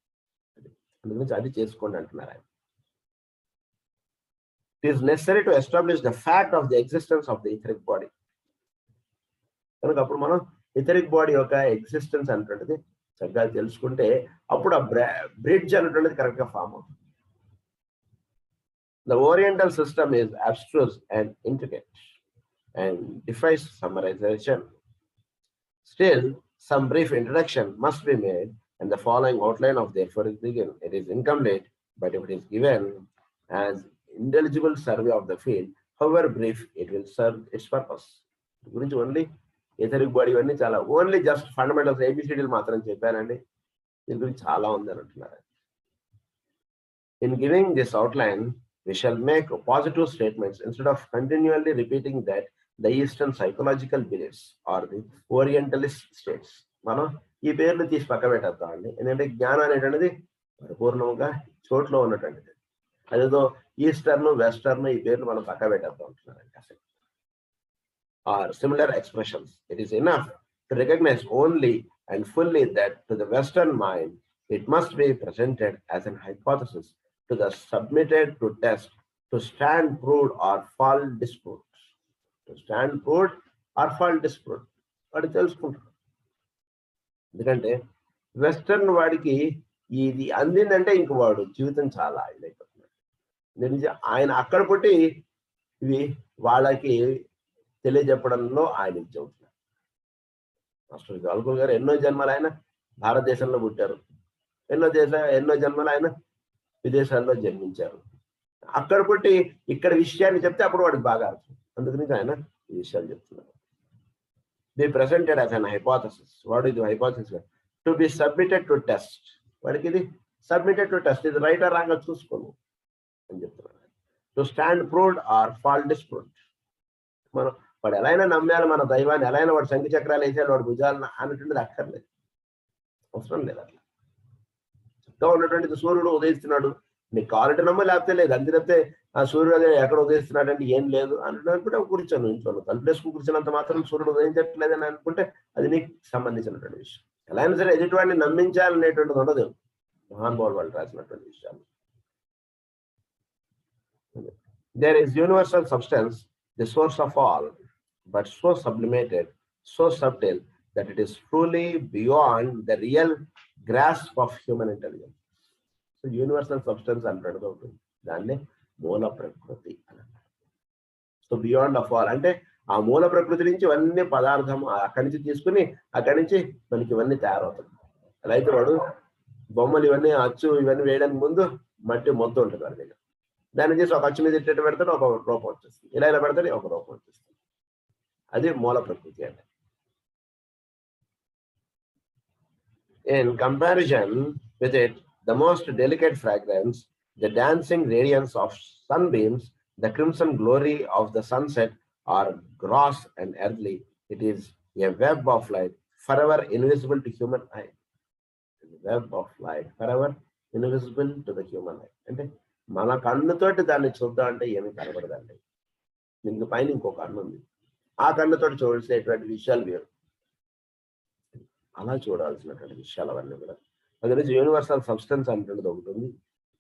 అందుగురించి అది చేసుకోండి అంటున్నారు ఆయన. It is necessary to establish the fact of the existence of the etheric body. కనుక అప్పుడు మనం ఇథరిక్ బాడీ యొక్క ఎగ్జిస్టెన్స్ అనేటువంటిది చక్కగా తెలుసుకుంటే అప్పుడు ఆ బ్రిడ్జ్ అనేటువంటిది కరెక్ట్ గా ఫామ్ అవుతుంది. The Oriental system is abstruse and intricate and defies summarization. Still, some brief introduction must be made, and the following outline of therefore is given. It is incomplete, but if it is given as intelligible survey of the field, however brief, it will serve its purpose. గురించి only etheric body అన్నీ చాలా only just fundamentals ఏబిసిడీలు మాత్రం చెప్పానండి, దీని గురించి చాలా ఉంది అని అంటున్నారు. In giving this outline we shall make positive statements instead of continually repeating that the Eastern psychological beliefs or the Orientalist states. మనం ఈ పేర్లు తీసి పక్క పెట్టేద్దామండి, ఎందుకంటే జ్ఞానం అనేటువంటిది పరిపూర్ణంగా చోట్లో ఉన్నటువంటిది. అదేదో ఈస్టర్న్ వెస్టర్న్ ఈ పేర్లు మనం పక్క పెట్టేద్దాం అంటున్నారండి. అసలు or similar expressions. It is enough to recognize only and fully that to the Western mind, it must be presented as an hypothesis to the submitted to test, to stand proved or fall disproved. To stand proved or fall disproved. వాడు తెలుసుకుంటాడు. ఎందుకంటే western వాడికి ఇది అందిందంటే ఇంక వాడు జీవితం చాలా ఇదైపోతున్నాడు. ఎందుకంటే ఆయన అక్కడ పుట్టి ఇవి వాళ్ళకి తెలియజెప్పడంలో ఆయన చెబుతున్నారు. మాస్టర్ గాల్కుల్ గారు ఎన్నో జన్మలు ఆయన భారతదేశంలో పుట్టారు, ఎన్నో జన్మలు ఆయన విదేశాల్లో జన్మించారు. అక్కడ పుట్టి ఇక్కడ విషయాన్ని చెప్తే అప్పుడు వాడికి బాగా అర్థం. అందుకని ఆయన ఈ విషయాలు చెప్తున్నారు. The presented as an hypothesis. వాడు ఇది hypothesis to be submitted to test. వాడికి ఇది సబ్మిటెడ్ టు టెస్ట్, ఇది రైట్ ఆర్ రాంగ్ చూసుకోను అని చెప్తున్నారు. To stand proved or fall disproved. మనం వాడు ఎలా అయినా నమ్మాలి మన దైవాన్ని, ఎలా అయినా వాడు శంఖ చక్రాలు వేసాడు, వాడు భుజాలను అనేటువంటిది అక్కర్లేదు, అవసరం లేదు. అట్లా చక్కగా ఉన్నటువంటిది సూర్యుడు ఉదయిస్తున్నాడు, నీకు కావాలంటే నమ్మ, లేకపోతే లేదు. అంతే తప్పితే ఆ సూర్యోదయం ఎక్కడ ఉదయిస్తున్నాడంటే ఏం లేదు అని అనుకుంటే కూర్చోను ఇంట్లో, తలుపులేసుకుని కూర్చున్నంత మాత్రం సూర్యుడు ఉదయించట్లేదని అనుకుంటే అది నీకు సంబంధించినటువంటి విషయం. ఎలా అయినా సరే ఎదుటివాడిని నమ్మించాలనేటువంటిది ఉండదు మహానుభావులు వాళ్ళు రాసినటువంటి విషయాలు. There is universal substance, the source of all, but so sublimated, so subtle that it is truly beyond the real grasp of human intelligence. So universal substance అంటాడు ఉంటుంది, దాన్ని మూల ప్రకృతి అని అంటారు. సో బియాండ్ ఆఫ్ ఆల్ అంటే ఆ మూల ప్రకృతి నుంచి ఇవన్నీ పదార్థం అక్కడి నుంచి తీసుకుని అక్కడి నుంచి మనకి ఇవన్నీ తయారవుతుంది. రైతు వాడు బొమ్మలు ఇవన్నీ అచ్చు ఇవన్నీ వేయడానికి ముందు మట్టి మొత్తం ఉంటుంది వాడి దగ్గర. దాన్ని చేసి ఒక అచ్చు మీద ఇట్ట పెడతాడు, ఒక రూపం వచ్చేస్తుంది. ఇలా పెడతాడు, ఒక రూపం వచ్చేస్తుంది. అది మూల ప్రకృతి అంటే. In comparison with it, the most delicate fragrance, the dancing radiance of sunbeams, the crimson glory of the sunset are gross and earthly. It is a web of light, forever invisible to human eye. Web of light, forever invisible to the human eye. అంటే మన కన్నుతోటి దాన్ని చూద్దాం అంటే ఏమి కనబడదండి. దీనికి పైన ఇంకో కన్ను ఉంది, ఆ కన్నుతోటి చూడాల్సినటువంటి విషయాలు వేరు. అలా చూడాల్సినటువంటి విషయాలు అవన్నీ కూడా. అది నుంచి యూనివర్సల్ సబ్స్టెన్స్ అంటున్నది ఒకటి ఉంది,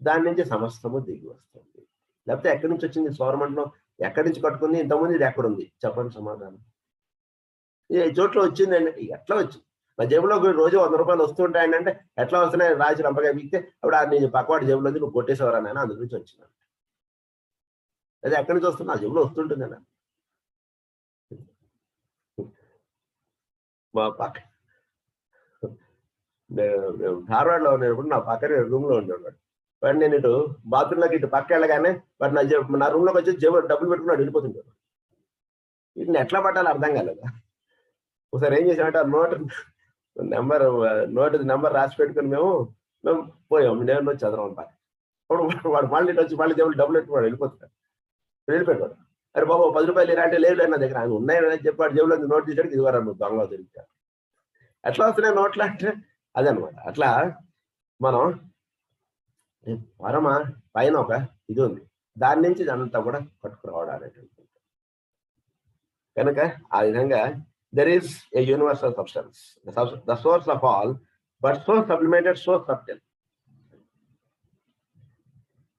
దాని నుంచి సమస్తము దిగి వస్తుంది. లేకపోతే ఎక్కడి నుంచి వచ్చింది సౌరమండలం, ఎక్కడి నుంచి కట్టుకుంది, ఇంతకుముందు ఇది ఎక్కడుంది చెప్పండి సమాధానం. ఈ చోట్ల వచ్చిందండి, ఎట్లా వచ్చింది? మా జేబులో రోజు 100 రూపాయలు వస్తుంటాయండి అంటే ఎట్లా వస్తున్నాయి? రాజు రంపగా బిగితే అప్పుడు నేను పక్కవాడి జేబులో నువ్వు కొట్టేసేవారని ఆయన అందు నుంచి వచ్చింది. అదే ఎక్కడి నుంచి వస్తుంది? ఆ జేబులో వస్తుంటుందన్న. మా పక్క ధార్వాడలో ఉన్నప్పుడు నా పక్కనే రూమ్ లో ఉండేవాడు. వాడు నేను ఇటు బాత్రూంలోకి ఇటు పక్క వెళ్ళగానే వాడు నా రూమ్ లోకి వచ్చి జేబు డబ్బులు పెట్టుకున్నాడు, వెళ్ళిపోతుంటాడు. వీటిని ఎట్లా పట్టాలి అర్థం కాలేదు. ఒకసారి ఏం చేసామంటే ఆ నోటు నెంబర్ రాసి పెట్టుకుని మేము పోయాం. నేను వచ్చి చదవం పక్క. అప్పుడు వాడు మళ్ళీ వచ్చి మళ్ళీ జేబులు డబ్బులు పెట్టుకున్నాడు, వెళ్ళిపోయాడు. అరే బాబు 10 రూపాయలు ఇలాంటి లేదు నా దగ్గర, ఆయన ఉన్నాయని చెప్పాడు. జేబులో నోట్ తీసాడు, ఇది వారు నువ్వు దొంగ తిరిగాడు. ఎట్లా వస్తున్నాయి నోట్లు అంటే అదనమాట. అట్లా మనం పరమ పైన ఒక ఇది ఉంది, దాని నుంచి ఇదంతా కూడా పట్టుకురావడం అనేటువంటి. కనుక ఆ విధంగా there is a universal substance, the source of all, but so sublimated, so subtle.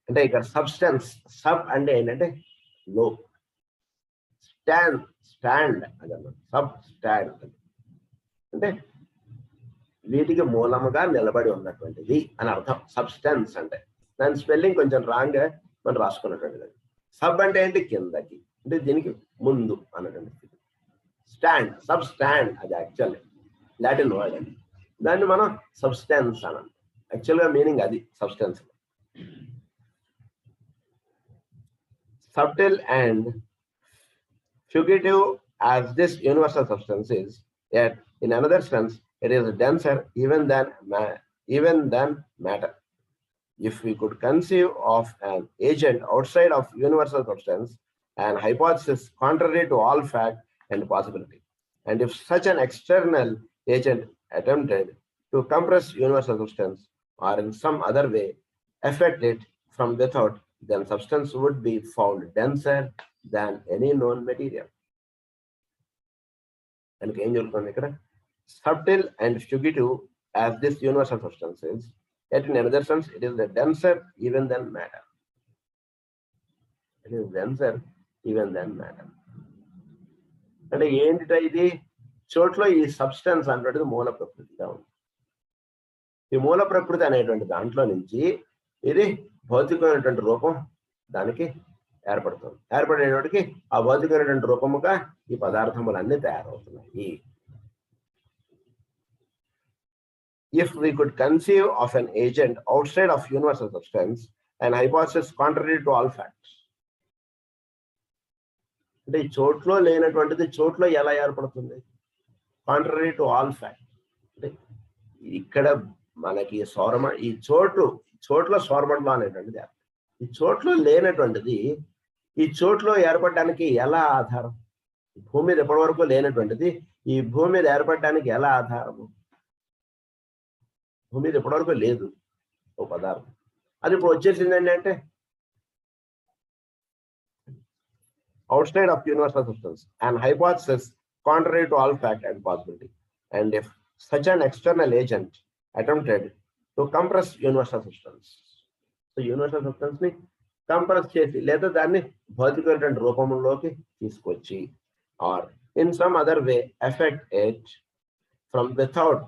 అంటే ఇక్కడ సబ్స్టెన్స్, సబ్ అంటే ఏంటంటే లో, స్టాండ్ అదన్నమాట. సబ్ స్టాండ్ అంటే వీటికి మూలముగా నిలబడి ఉన్నటువంటిది అని అర్థం. సబ్స్టెన్స్ అంటే దాని స్పెల్లింగ్ కొంచెం రాంగ్ మనం రాసుకున్నటువంటిది. సబ్ అంటే ఏంటి? కిందకి, అంటే దీనికి ముందు అన్నటువంటి. స్టాండ్, సబ్ స్టాండ్, అది యాక్చువల్ లాటిన్ వర్డ్ అండి. దాన్ని మనం సబ్స్టెన్స్ అనండి. యాక్చువల్గా మీనింగ్ అది substance. Subtle and fugitive as this universal substance is, yet in another sense it is denser even than matter. If we could conceive of an agent outside of universal substance, an hypothesis contrary to all fact and possibility, and if such an external agent attempted to compress universal substance or in some other way affect it from without, then substance would be found denser than any known material. And ఏం జరుగుతుంది ఇక్కడ? Subtle and fugitive as this universal substance is, yet in another sense it is the denser even than matter. It is denser even than matter. అంటే ఏంటిట ఇది? చోట్లో ఈ substance అనేటువంటిది మూల ప్రకృతిగా ఉంది. ఈ మూల ప్రకృతి అనేటువంటి దాంట్లో నుంచి ఇది భౌతికమైనటువంటి రూపం దానికి ఏర్పడుతుంది. ఏర్పడేటికి ఆ భౌతికమైనటువంటి రూపముగా ఈ పదార్థములన్నీ తయారవుతున్నాయి. If we could conceive of an agent outside of universal substance, an hypothesis contrary to all facts. అంటే ఈ చోట్లో లేనటువంటిది చోట్లో ఎలా ఏర్పడుతుంది? Contrary to all fact. అంటే ఇక్కడ మనకి ఈ చోట్లో సౌరమండలం అనేటువంటిది, ఈ చోట్లో లేనటువంటిది ఈ చోట్లో ఏర్పడడానికి ఎలా ఆధారం? భూమి మీద ఎప్పటి వరకు లేనటువంటిది ఈ భూమి మీద ఏర్పడడానికి ఎలా ఆధారము? భూమి మీద ఎప్పటి వరకు లేదు ఓ పదార్థం, అది ఇప్పుడు వచ్చేసిందండి అంటే outside of universal substance, an hypothesis contrary to all fact and possibility. And if such an external agent attempted to compress universal substance, so universal substance ni compress chesi లేదా దాన్ని భౌతికమైనటువంటి రూపంలోకి తీసుకొచ్చి or in some other way affect it from without,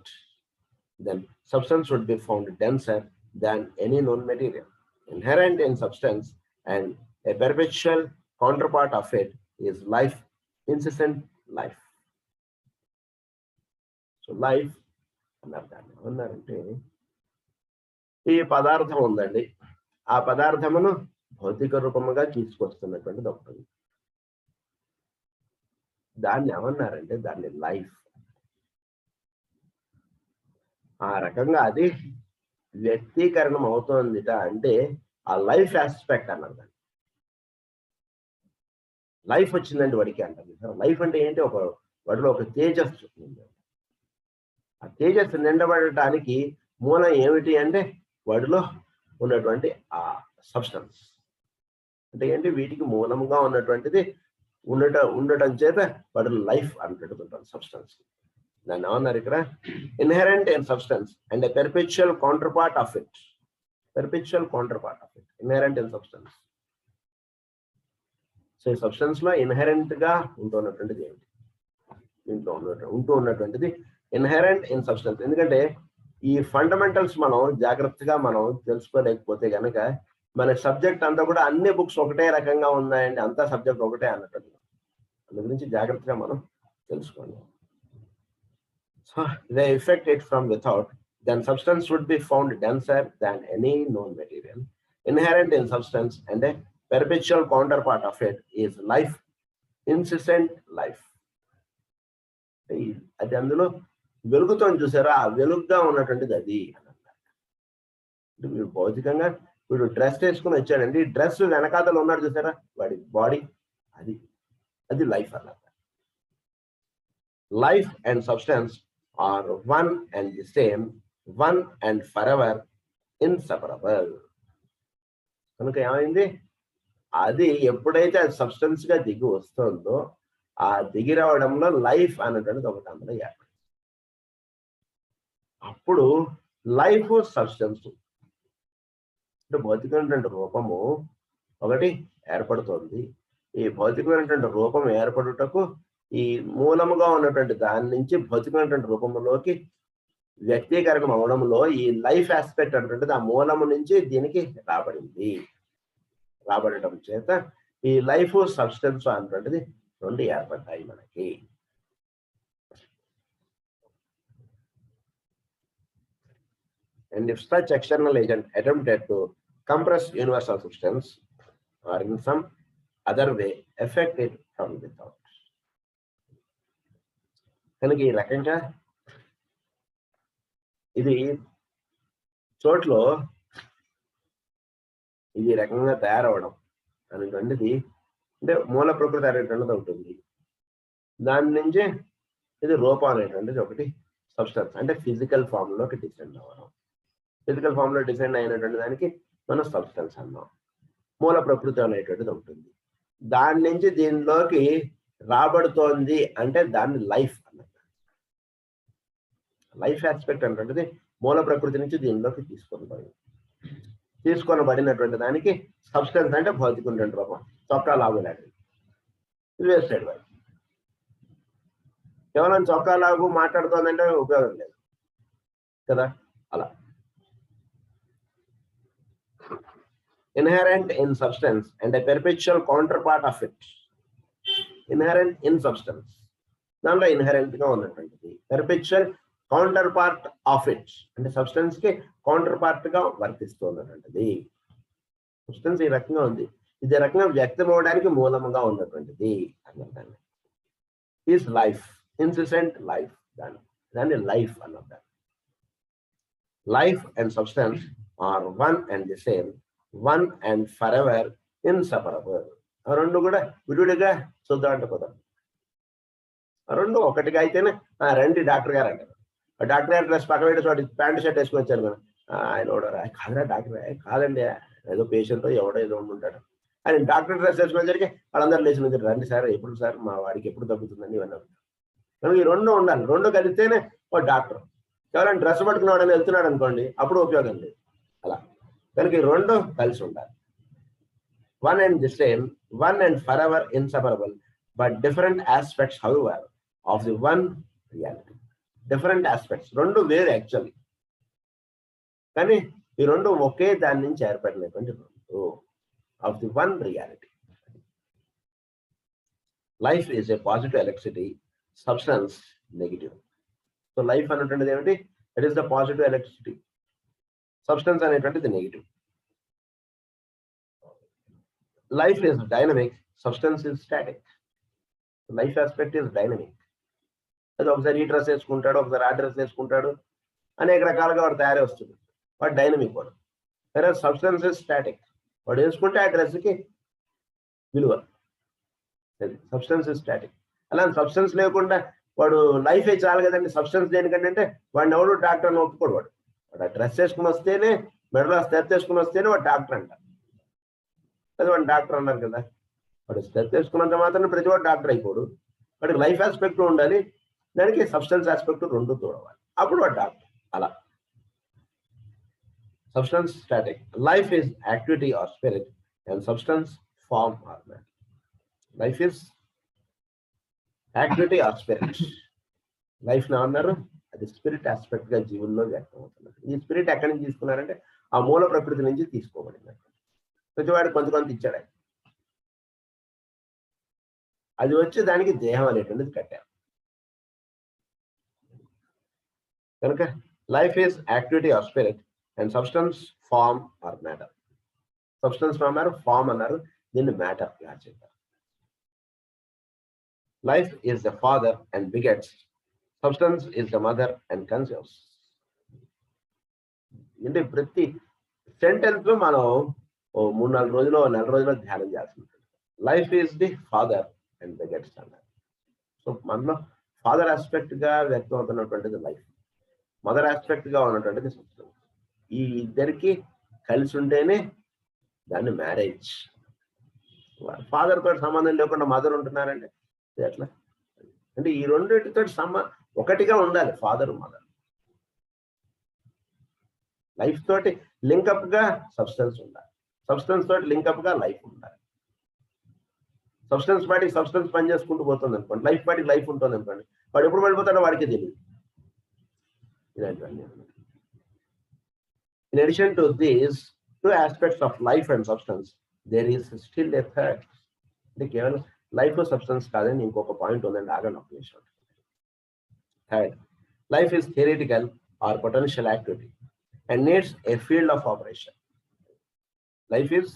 then substance would be found denser than any known material. Inherent in substance and a perpetual counterpart of it is life, incessant life. So life అన్నారంటే ఈ పదార్థం ఉందండి, ఆ పదార్థమును భౌతిక రూపముగా తీసుకొస్తున్నటువంటిది ఒకటి. దాన్ని ఏమన్నారంటే దాన్ని లైఫ్. ఆ రకంగా అది వ్యక్తీకరణం అవుతోందిట అంటే ఆ లైఫ్ ఆస్పెక్ట్ అన్నది. లైఫ్ వచ్చిందంటే వాడికి అంటారు. లైఫ్ అంటే ఏంటి? ఒక వాడిలో ఒక తేజస్సు ఉంది. ఆ తేజస్సు నిండబడటానికి మూలం ఏమిటి అంటే వాడిలో ఉన్నటువంటి ఆ సబ్స్టెన్స్. అంటే ఏంటి? వీటికి మూలంగా ఉన్నటువంటిది ఉండటం చేత వాడిలో లైఫ్ అంటుంటారు సబ్స్టెన్స్. దాన్ని ఏమన్నారు ఇక్కడ? Inherent in substance and a perpetual counter part of it. Perpetual counter part of it, inherent in substance. So ఈ సబ్స్టెన్స్ లో ఇన్హెరెంట్ గా ఉంటున్నటువంటిది ఏమిటి? దీంట్లో ఉన్నటువంటిది ఇన్హెరెంట్ ఇన్ సబ్స్టెన్స్. ఎందుకంటే ఈ ఫండమెంటల్స్ మనం జాగ్రత్తగా మనం తెలుసుకోలేకపోతే కనుక మన సబ్జెక్ట్ అంతా కూడా అన్ని బుక్స్ ఒకటే రకంగా ఉన్నాయండి, అంతా సబ్జెక్ట్ ఒకటే అన్నట్టు. అందు గురించి జాగ్రత్తగా మనం తెలుసుకోండి. So they effect it from without, then substance would be found denser than any known material. Inherent in substance and a perpetual counterpart of it is life, incessant life. అది అందులో వెలుగుతో చూసారా, ఆ వెలుగుగా ఉన్నటువంటిది అది అని అన్నారు. వీడు భౌతికంగా వీడు డ్రెస్ వేసుకుని వచ్చాడండి, డ్రెస్ వెనకాతలు ఉన్నాడు చూసారా వాడి బాడీ, అది లైఫ్ అన్నారు. Life and substance are one and the same, one and for ever inseparable. కనుక ఏమైంది? అది ఎప్పుడైతే అది సబ్స్టెన్స్ గా దిగి వస్తుందో ఆ దిగి రావడంలో లైఫ్ అనేటువంటిది ఒకటి అందులో ఏర్పడింది. అప్పుడు లైఫ్ సబ్స్టెన్స్ అంటే భౌతికమైనటువంటి రూపము ఒకటి ఏర్పడుతోంది. ఈ భౌతికమైనటువంటి రూపం ఏర్పడుటకు ఈ మూలముగా ఉన్నటువంటి దాని నుంచి భౌతికమైనటువంటి రూపంలోకి వ్యక్తీకరణం అవడంలో ఈ లైఫ్ ఆస్పెక్ట్ అనేటువంటిది ఆ మూలము నుంచి దీనికి రాబడటం చేత ఈ లైఫ్ సబ్స్టెన్స్ అనేటువంటిది రెండు ఏర్పడ్డాయి మనకి. And if such external agent attempted to compress universal substance or in some other way affect it from without. కనుక ఈ రకంగా ఇది చోట్లో ఇది రకంగా తయారవడం అనేటువంటిది అంటే మూల ప్రకృతి అనేటువంటిది ఉంటుంది. దాని నుంచి ఇది రూపం అనేటువంటిది ఒకటి సబ్స్టెన్స్ అంటే ఫిజికల్ ఫామ్ లోకి డిసెండ్ అవ్వడం. ఫిజికల్ ఫామ్ లో డిసెండ్ అయినటువంటి దానికి మనం సబ్స్టెన్స్ అన్నాం. మూల ప్రకృతి అనేటువంటిది ఉంటుంది. దాని నుంచి దీనిలోకి రాబడుతోంది అంటే దాన్ని లైఫ్ అన్నమాట. లైఫ్ ఆస్పెక్ట్ అనేటువంటిది మూల ప్రకృతి నుంచి దీనిలోకి తీసుకొనబడినటువంటి దానికి సబ్స్టెన్స్ అంటే భౌతికమైనటువంటి రూపం. చొక్కా లాగు లాంటిది, ఇది వేస్ట్ సైడ్ వైపు. కేవలం చొక్కా లాగు మాట్లాడుతోందంటే ఉపయోగం లేదు కదా. అలా inherent in substance and a perpetual counterpart of it. Inherent in substance, దాంట్లో ఇన్హెరెంట్ గా ఉన్నటువంటిది. perpetual counterpart of it అంటే సబ్స్టెన్స్ కి కౌంటర్ పార్ట్ గా వర్తిస్తున్నటువంటిది. సబ్స్టెన్స్ ఈ రకంగా ఉంది, ఇది రకంగా వ్యక్తం అవడానికి మూలముగా ఉన్నటువంటిది అన్నదాన్ని ఈజ్ లైఫ్, ఇన్సిసెంట్ లైఫ్. దాన్ని లైఫ్ అన్నదాన్ని. Life and substance are one and the same, one and for ever inseparable. ఆ రెండు కూడా విడివిడిగా చూద్దాం అంటే కుదరదు. ఆ రెండు ఒకటిగా అయితేనే రండి డాక్టర్ గారు అంటారు. డాక్టర్ గారు డ్రెస్ పక్క పెట్టి ప్యాంటు షర్ట్ వేసుకొని వచ్చారు కదా, ఆయన కూడా కాదురా డాక్టర్, కాదండి ఏదో పేషెంట్ ఎవడో ఏదో ఉంటాడు ఆయన డాక్టర్ డ్రెస్ వేసుకునేసరికి వాళ్ళందరూ లేచి నుంచి రండి సార్, ఎప్పుడు సార్ మా వాడికి ఎప్పుడు తగ్గుతుందని ఇవన్నీ కనుక ఈ రెండు ఉండాలి. రెండు కలిస్తేనే ఒక డాక్టర్. కేవలం డ్రెస్ పట్టుకున్నాడని వెళ్తున్నాడు అనుకోండి, అప్పుడు ఉపయోగం లేదు. అలా కనుక ఈ రెండు కలిసి ఉండాలి. One and the same, one and for ever inseparable, but different aspects however of the one reality. Different aspects, రెండు వేరు యాక్చువల్లీ, కానీ ఈ రెండు ఒకే దాని నుంచి ఏర్పడినటువంటి రెండు of the one reality. Life is a positive electricity, substance negative. So life అనేటువంటిది ఏమిటి? It is the positive electricity, substance అనేటువంటిది negative. Life is dynamic, substance is static. Life aspect is dynamic. అది ఒకసారి ఈ డ్రెస్ వేసుకుంటాడు, ఒకసారి ఆ dress వేసుకుంటాడు, అనేక రకాలుగా వాడు తయారీ వస్తుంది, వాడు డైనమిక్ వాడు. వేరే సబ్స్టెన్స్ ఈజ్ స్టాటిక్, వాడు వేసుకుంటే ఆ డ్రెస్కి విలువ. Substance is static. అలా సబ్స్టెన్స్ లేకుండా వాడు లైఫే చాలు కదండి. సబ్స్టెన్స్ దేనికంటే అంటే వాడిని ఎవడు డాక్టర్ అని ఒప్పుకోడు. వాడు వాడు ఆ డ్రెస్ వేసుకుని వస్తేనే, మెడలో స్టెత్ వేసుకుని వస్తేనే వాడు డాక్టర్ అంటారు. అది వాడు డాక్టర్ అన్నారు కదా. వాడు స్టెత్ వేసుకున్నంత మాత్రం ప్రతి వాడు డాక్టర్ అయిపోడు. వాడికి లైఫ్ ఆస్పెక్ట్ ఉండాలి, దానికి సబ్స్టెన్స్ ఆస్పెక్ట్ రెండు తోడవాలి, అప్పుడు వాడు డాక్టర్. అలా substance static. Life is activity or spirit and substance form or matter. Life is activity or spirit. Life నా అన్నారు, అది స్పిరిట్ ఆస్పెక్ట్ గా జీవుల్లో వ్యక్తం అవుతున్నారు. ఈ స్పిరిట్ ఎక్కడి నుంచి తీసుకున్నారంటే ఆ మూల ప్రకృతి నుంచి తీసుకోబడింది. ప్రతివాడు కొంత ఇచ్చాడు, అది వచ్చి దానికి దేహం అనేటువంటిది కట్టారు. కనుక life is activity or spirit and substance form or matter. Substance అన్నారు, ఫార్మ్ అన్నారు, దీన్ని మ్యాటర్ గా చెప్పారు. Life is the father and begets. Substance is the mother and conserves. అంటే ప్రతి సెంటెన్స్ లో మనం 3-4 రోజులు, 4 రోజులు ధ్యానం చేస్తున్నాం. Life is the father and begets అన్నారు. సో మనలో ఫాదర్ ఆస్పెక్ట్ గా వ్యక్తం అవుతున్నటువంటిది లైఫ్, మదర్ ఆస్పెక్ట్ గా ఉన్నటువంటిది సబ్స్టెన్స్. ఈ ఇద్దరికి కలిసి ఉంటేనే దాన్ని మ్యారేజ్. ఫాదర్ తోటి సంబంధం లేకుండా మదర్ ఉంటున్నారంటే ఎట్లా అంటే ఈ రెండింటితో ఒకటిగా ఉండాలి ఫాదర్ మదర్. లైఫ్ తోటి లింకప్ గా సబ్స్టెన్స్ ఉండాలి, సబ్స్టెన్స్ తోటి లింకప్ గా లైఫ్ ఉండాలి. సబ్స్టెన్స్ పాటికి సబ్స్టెన్స్ పని చేసుకుంటూ పోతుంది అనుకోండి, లైఫ్ పాటికి లైఫ్ ఉంటుంది అనుకోండి, వాడు ఎప్పుడు పడిపోతాడో వాడికి తెలియదు. ఇలాంటివన్నీ. In addition to these two aspects of life and substance, there is still a third. అంటే కేవలం లైఫ్ సబ్స్టెన్స్ కాదని ఇంకొక పాయింట్ ఉందండి, ఆగండి ఒక నిమిషం. Third, life is theoretical or potential activity and needs a field of operation. Life is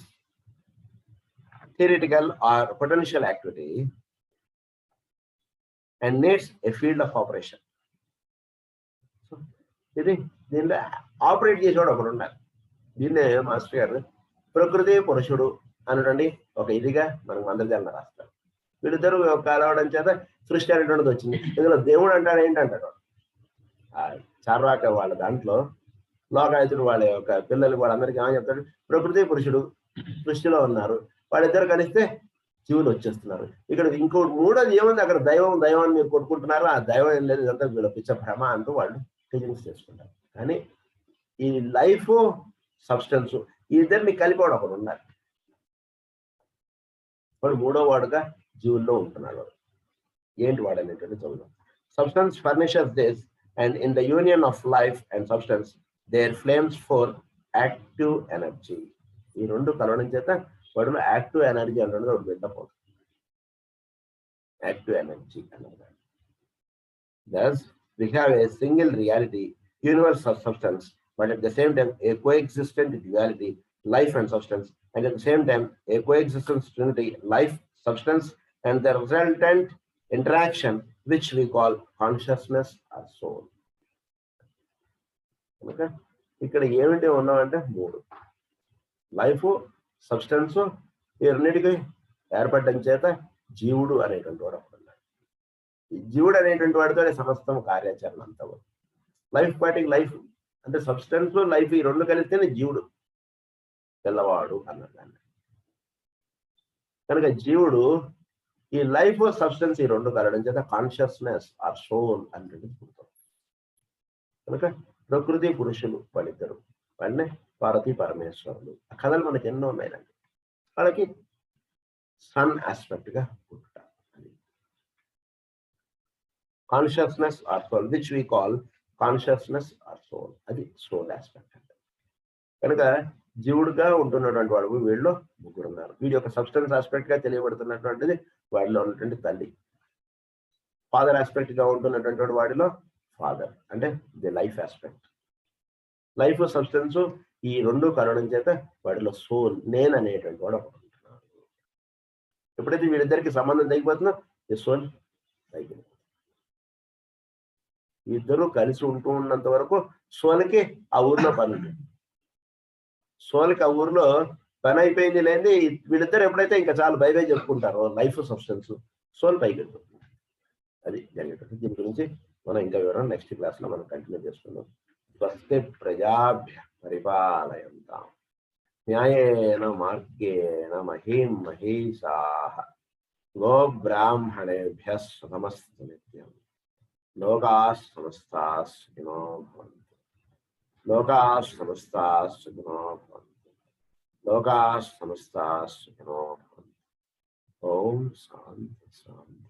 theoretical or potential activity and needs a field of operation. ఇది దీనిలో ఆపరేట్ చేసేవాడు ఒకడు ఉండాలి. దీన్నే మాస్టర్ గారు ప్రకృతి పురుషుడు అనడండి ఒక ఇదిగా మనకు అందరికీ రాస్తారు. వీళ్ళిద్దరూ కలవడం చేత సృష్టి అనేటువంటిది వచ్చింది. ఇందులో దేవుడు అంటాడు ఏంటంటాడు, చార్వాక వాళ్ళ దాంట్లో లోకాయుతుడు వాళ్ళ యొక్క పిల్లలు వాళ్ళందరికీ ఏమని చెప్తాడు, ప్రకృతి పురుషుడు సృష్టిలో ఉన్నారు, వాళ్ళిద్దరు కలిస్తే జీవులు వచ్చేస్తున్నారు. ఇక్కడ ఇంకోటి మూడోది ఏముంది, అక్కడ దైవం దైవం అని మీరు కొట్టుకుంటున్నారు, ఆ దైవం ఏం లేదు, ఇదంతా వీళ్ళ పిచ్చ భ్రమ అంటూ వాళ్ళు ఫీలింగ్స్ చేసుకుంటారు. కానీ ఈ లైఫ్ సబ్స్టెన్స్ ఈ ఇద్దరిని కలిపి ఒకడు ఉండాలి. వాడు మూడో వాడుగా జీవుల్లో ఉంటున్నాడు. ఏంటి వాడు అనేటువంటి చదువు. Substance furnishes this and in the union of life and substance there flames for active energy. ఈ రెండు కలవడం చేత వాడిలో యాక్టివ్ ఎనర్జీ అనేది ఒకటి బిల్డప్ అవుతుంది. యాక్టివ్ ఎనర్జీ అన్నది. Thus, we have a single reality, universe of substance, but at the same time a coexistent duality, life and substance, and at the same time a coexistence trinity, life, substance, and the resultant interaction which we call consciousness or soul. Okay, ఇక్కడ ఏమిటి ఉన్నామంటే మూడు, life, substance, ఈ రెండింటికి ఏర్పడడం చేత జీవుడు అనేటువంటి వాడు ఉన్నాడు. ఈ జీవుడు అనేటువంటి వాడితో సమస్తం కార్యాచరణ అంతా లైఫ్ పార్టీకి లైఫ్ అంటే సబ్స్టెన్స్ లైఫ్ ఈ రెండు కలిస్తేనే జీవుడు, తెల్లవాడు అన్నదాన్ని. కనుక జీవుడు ఈ లైఫ్ సబ్స్టెన్స్ ఈ రెండు కలడం చేత కాన్షియస్నెస్ ఆర్ సోల్ అనేది పుడతాం. కనుక ప్రకృతి పురుషులు వాళ్ళిద్దరు, వాళ్ళనే పార్వతీ పరమేశ్వరులు. ఆ కథలు మనకి ఎన్నో ఉన్నాయండి. వాళ్ళకి సన్ ఆస్పెక్ట్ గా పుట్టుట, consciousness or soul, which we call consciousness or soul, అది సోల్ ఆస్పెక్ట్ అంటే. కనుక జీవుడుగా ఉంటున్నటువంటి వాడు వీళ్ళు ముగ్గురు ఉన్నారు. వీడి యొక్క సబ్స్టెన్స్ ఆస్పెక్ట్ గా తెలియబడుతున్నటువంటిది వాడిలో ఉన్నటువంటి తల్లి. ఫాదర్ ఆస్పెక్ట్ గా ఉంటున్నటువంటి వాడిలో ఫాదర్, అంటే the life aspect. Life substance ఈ రెండు కలవడం చేత వాడిలో సోల్, నేను అనేటువంటి వాడు ఉంటున్నాడు. ఎప్పుడైతే వీళ్ళిద్దరికి సంబంధం తగ్గిపోతుందో ఈ సోల్ తగ్గిపోతుంది. ఇద్దరు కలిసి ఉంటూ ఉన్నంత వరకు సోల్కి ఆ ఊర్లో పని ఉంది. సోల్కి ఆ ఊర్లో పని అయిపోయింది లేని వీళ్ళిద్దరు ఎప్పుడైతే ఇంకా చాలు బై బై చెప్పుకుంటారో లైఫ్ సబ్స్టెన్స్, సోల్ పైకి వెళ్ళిపోతుంది. అది జరిగేటప్పుడు. దీని గురించి మనం ఇంకా వివరం నెక్స్ట్ క్లాస్ లో మనం కంటిన్యూ చేసుకుందాం. స్వస్తి ప్రజాభ్య పరిపాలయంతాం న్యాయేన మార్గేణ మహీం మహీషాః గోబ్రాహ్మణేభ్యః శుభమస్తు నిత్యం. లోకాః సమస్తాః సుఖినో భవంతు. లోకాః సమస్తాః సుఖినో భవంతు. లోకాః సమస్తాః సుఖినో భవంతు. ఓం శాంతి శాంతి.